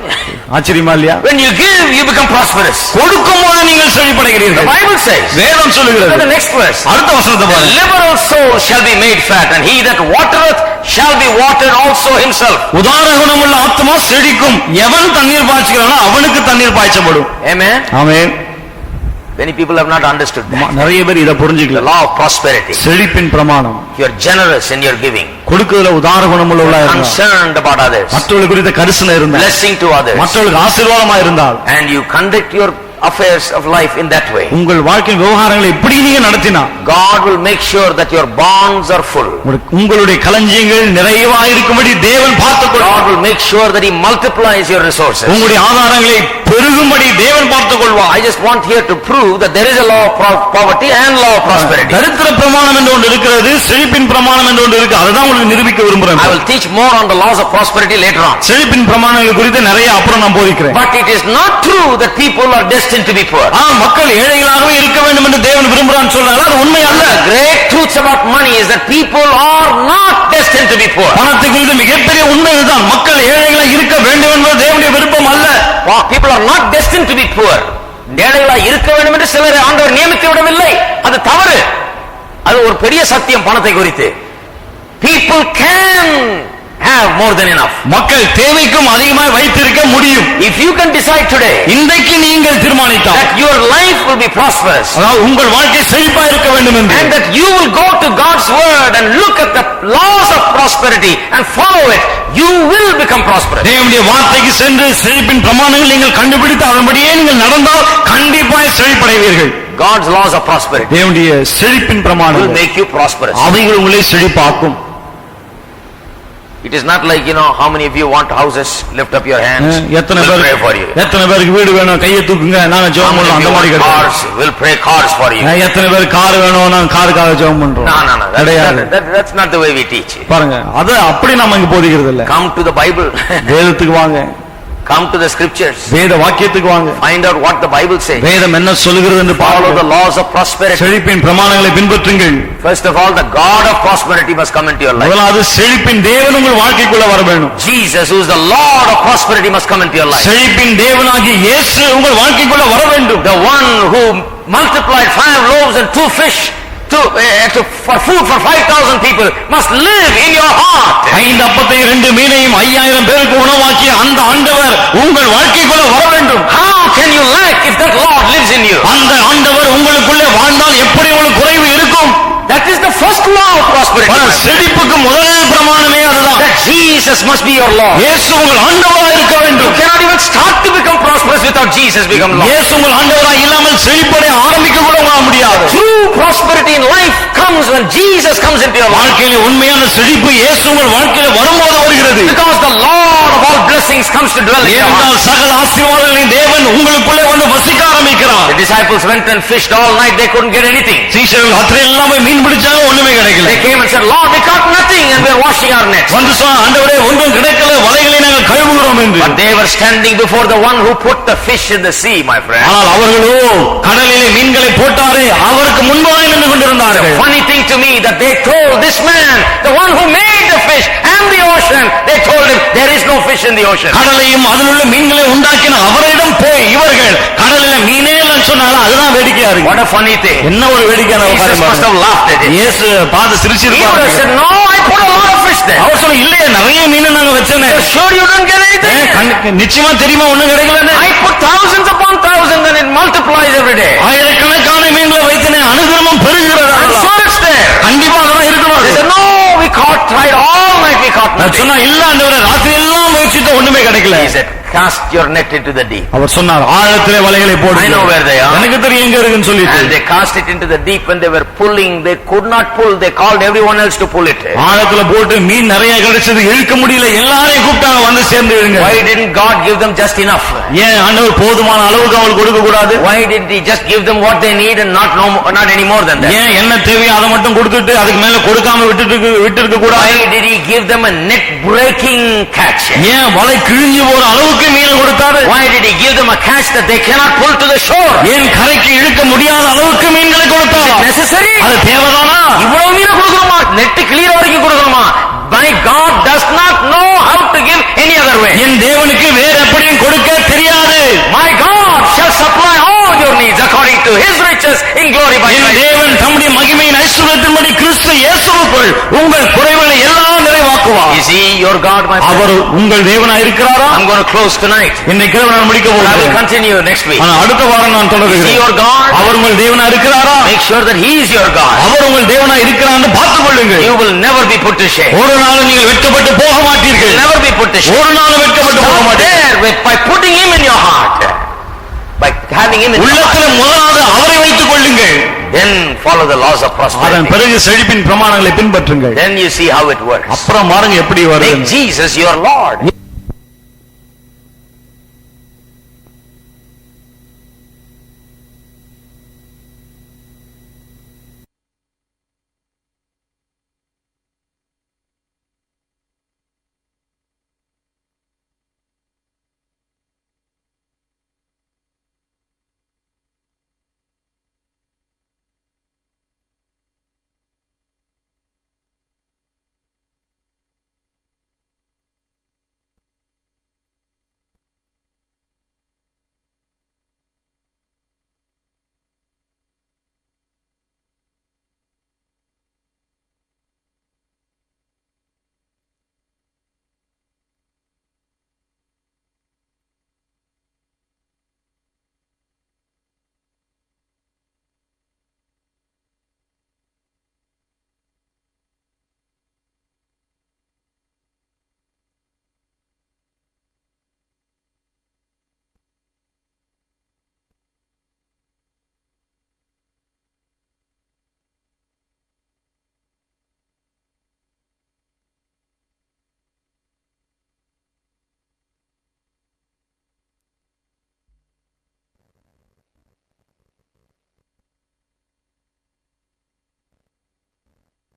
ஆச்சரியமா இல்லையா? When you give, you become prosperous. கொடுக்கும்போது நீங்கள் செழிப்படைகிறீர்கள். The Bible says. வேதம் சொல்லுகிறது. The next verse. அடுத்த வசனத்தை பாருங்க. The liberal soul shall be made fat, and he that watereth shall be watered also himself. உதார குணமுள்ள ஆத்மா செழிக்கும், எவன் தண்ணீர் பாய்ச்சுகிறானோ அவனுக்கு தண்ணீர் பாய்ச்சப்படும். Amen. Amen. Many people have not understood that. நிறைய பேர் இத The புரிஞ்சுக்கல. law of prosperity. செழிப்பின் பிரமாணம். You are generous in your giving. கொடுக்குறதுல உதார குணமுள்ளவளா இருந்தால், Concerned about others. மற்றவர்கள் குறித்த கரிசனை இருந்தால், Blessing to others. மற்றவர்களுக்கு ஆசீர்வாதமா இருந்தால், And you conduct your affairs of life in that way. உங்கள் வாழ்க்கை விவகாரங்களை இப்படி நீங்க நடத்தினா, God will make sure that your bonds are full. உங்களுடைய களஞ்சியங்கள் நிறைவா இருக்கும்படி தேவன் பார்த்துக்கொள்வார். God will make sure that He multiplies your resources. உங்களுடைய ஆதாரங்களை பெருகும்படி தேவன் பார்த்துக்கொள்வார். I just want here to prove that there is a law of poverty and law of prosperity. தரித்திர பிரமாணம் என்று ஒன்று இருக்கிறது, செழிப்பின் பிரமாணம் என்று ஒன்று இருக்கு. அதுதான் உங்களுக்கு நிரூபிக்க விரும்புறேன். I will teach more on the laws of prosperity later on. செழிப்பின் பிரமாணங்கள் குறித்து நிறைய அப்புறம் நான் போதிக்கிறேன். But it is not true that people are destined to be poor. மக்கள் ஏழைகளாகவே இருக்க வேண்டும் என்று தேவன் விரும்புகிறான்னு சொல்றாரு. அது உண்மை அல்ல. The great truths about money is that people are not destined to be poor. பணத்தை குறித்து மிகப்பெரிய உண்மை இதுதான். மக்கள் ஏழைகளா இருக்க வேண்டும் என்பது தேவனுடைய விருப்பம் அல்ல. People are not destined to be poor. ஏழைகளா இருக்க வேண்டும் என்று சிலர் ஆண்டவர் நியமித்து விடவில்லை. அது தவறு. அது ஒரு பெரிய சத்தியம் பணத்தை குறித்து. People can have more than enough. மக்கள் தேவைக்கும் அதிகமாக வைத்திருக்க முடியும். If you can decide today, இன்றைக்கு நீங்கள் தீர்மானித்தால், that your life will be prosperous, அதாவது உங்கள் வாழ்க்கை செழிப்பா இருக்க வேண்டும் என்று, and that you will go to God's word and look at the laws of prosperity and follow it, you will become prosperous. தேவனுடைய வார்த்தைக்கு சென்று செழிப்பின் பிரமாணங்கள் நீங்கள் கண்டுபிடித்து அதன்படியே நீங்கள் நடந்தால் கண்டிப்பாக செழிப்படைவீர்கள். God's laws of prosperity, தேவனுடைய செழிப்பின் will பிரமாணங்கள் make you prosperous. அவைகள் உங்களை செழிப்பாக்கும். It is not like, how many of you want houses? Lift up your hands. எத்தனை We'll pray for you. எத்தனை பேருக்கு வீடு வேணும் கையை தூக்குங்க, நாங்க How ஜெபம் many பண்றோம். of அந்த you மாதிரி want கிடையாது. cars? We'll pray cars for you. எத்தனை பேர் கார் வேணும், நாங்க காருக்காக ஜெபம் பண்றோம். No. கிடையாது. That's not the way we teach. பாருங்க, அது அப்படி நாம இங்க போதிக்கிறது இல்ல. Come to the Bible. வேதத்துக்கு வாங்க, Come to the scriptures. வேத வாக்கியத்துக்கு வாங்க, Find out what the Bible says. வேதம் என்ன சொல்லுகிறது என்று Follow பாருங்க. the laws of prosperity. செழிப்பின் பிரமாணங்களை பின்பற்றுங்கள். First of all, the God of prosperity must come into your life. முதலாவது செழிப்பின் தேவன் உங்கள் வாழ்க்கைக்குள்ள வர வேண்டும். Jesus, who is the Lord of prosperity, must come into your life. செழிப்பின் தேவனாகிய இயேசு உங்கள் வாழ்க்கைக்குள்ள வர வேண்டும். The one who multiplied 5 loaves and 2 fish for food for 5,000 people must live in your heart. 5 அப்பத்தையும் 2 மீனையும் 5000 பேருக்கு உணவாக்கிய அந்த ஆண்டவர் உங்கள் வாழ்க்கைக்குள்ள வர வேண்டும். How can you lack if that Lord lives in you? அந்த ஆண்டவர் உங்களுக்குள்ளே வாழ்ந்தால் எப்படி உங்களுக்கு குறைவு இருக்கும்? That is the first law of prosperity. செழிப்புக்கு முதல் பிரமாணமே அதுதான். That Jesus must be your Lord. இயேசு உங்கள் ஆண்டவராக இருக்க You வேண்டும். cannot even start to become prosperous without Jesus become Lord. இயேசு உங்கள் ஆண்டவராக இல்லாமல் செழிப்படைய ஆரம்பிக்க கூட உங்களால முடியாது. True prosperity in life comes when Jesus comes into your life. வாழ்க்கையில உண்மையான செழிப்பு இயேசு உங்கள் வாழ்க்கையில வரும்போது வருகிறது. Because the Lord of all blessings comes to dwell in your heart. ஏனென்றால் சகல ஆசீர்வாதங்களின் தேவன் உங்களுக்குள்ளே வந்து வசிக்க ஆரம்பிக்கிறார். The disciples went and fished all night. They couldn't get anything. சீஷர்கள் ராத்திரி எல்லாம் மீன் பிடிச்சாங்க, ஒண்ணுமே கிடைக்கல. They came and said, Lord, we caught nothing and we are washing our nets. வந்து சொன்னாங்க, ஆண்டவரே ஒன்றும் கிடைக்கல, வலைகளை நாங்கள் கழுவுகிறோம் என்று. But they were standing before the one who put the fish in the sea, my friend. ஆனால் அவர்களோ கடலிலே மீன்களை போட்டாரே அவருக்கு முன்பாக நின்று கொண்டிருந்தார்கள். Funny thing to me that they told this man, the one who made the fish and the ocean, they told him there is no fish in the ocean. கடலையும் அதிலுள்ள மீன்களை உண்டாக்கின அவரிடம் போய் இவர்கள் கடலில மீனே இல்லைன்னு சொன்னாலும் அதுதான் வேடிக்கையா இருக்கு. What a funny thing. என்ன ஒரு வேடிக்கையான Jesus must have laughed at it. இயேசு பார்த்து He சிரிச்சிருப்பார். would have said, no, I put a lot of fish there. அவர் சொன்ன இல்லையே நிறைய மீன் நாங்க வச்சேனே. Sure you don't get anything? நிச்சயமா தெரியுமா ஒண்ணும் கிடைக்கலன்னு. I put thousands upon thousands and it multiplies every day. ஆயிரக்கணக்கான மீன்களை வைத்தனே, அனுதினமும் பெருகிறது. I'm sure it's there. கண்டிப்பா அதெல்லாம் இருக்கணும். They said, no, we tried all night, we caught nothing. சொன்னா இல்ல ஆண்டவரே ராத்திரி எல்லாம் முயற்சித்த ஒண்ணுமே கிடைக்கல. He said, cast your net into the deep. அவர் சொன்னார் ஆழத்திலே வலைகளை போடுங்க. I know where they are. எனக்கு தெரியும் எங்க இருக்குன்னு சொல்லிட்டு. And they cast it into the deep. When they were pulling, they could not pull. They called everyone else to pull it. ஆழத்துல போட்டு மீன் நிறைய கிடைச்சது, இழுக்க முடியல, எல்லாரையும் கூப்பிட்டாங்க வந்து சேர்ந்து இழுங்க. Why didn't God give them just enough? ஏன் ஆண்டவர் போதுமான அளவுக்கு அவங்களுக்கு கொடுக்க கூடாது? Why didn't he just give them what they need and not any more than that? ஏன் என்ன தேவையோ அதை மட்டும் கொடுத்துட்டு அதுக்கு மேல கொடுக்காம விட்டுருக்க கூடாது? Why did he give them a net breaking catch? ஏன் வலை கிழிஞ்சு போற அளவுக்கு மீன் கொடுத்தாரு? Why did he give them a catch that they cannot pull to the shore? ஏன் கரைக்கு இழுக்க முடியாத அளவுக்கு மீன்களை கொடுத்தார்? Necessary? அது தேவைதானா? இவ்வளவு மீன் கொடுக்கணுமா? நெட் கிளியர் வரைக்கும் கொடுக்கணுமா? My God does not know how to give any other way. என் தேவனுக்கு வேற எப்படியும் கொடுக்க தெரியாது. My God shall supply all your needs according to his riches in glory by N Christ. தேவன் தம்முடைய மகிமையின் ஐஸ்வரியத்தின்படி கிறிஸ்து இயேசுவுக்குள் உங்கள் குறைவுகளை எல்லாம் நிறைவாக்குவார். You see, your God, my friend? அவர் உங்கள் தேவனா இருக்கிறாரா? I'm going to close tonight. இன்னைக்கு நான் முடிக்க I will போகிறேன். continue next week. ஆனா அடுத்த வாரம் நான் Is he தொடர்கிறேன். your God? அவர் உங்கள் தேவனா இருக்கிறாரா? Make sure that he is your God. அவர் உங்கள் தேவனா இருக்கிறான்னு பார்த்துக் கொள்ளுங்கள். You will never be put to shame. ஒரு நாள் நீங்கள் வெட்கப்பட்டு போக மாட்டீர்கள். Never be put to shame. ஒரு நாள் வெட்கப்பட்டு போக Start மாட்டீர்கள். there by putting him in your heart. By having him in your heart. உள்ளத்தில் முதலாவது அவரை வைத்துக் கொள்ளுங்கள். Then follow the laws of அதன் prosperity. பிறகு செழிப்பின் பிரமாணங்களை பின்பற்றுங்கள். Then you see how it works. அப்புறம் பாருங்க எப்படி வருது. Make Jesus your Lord.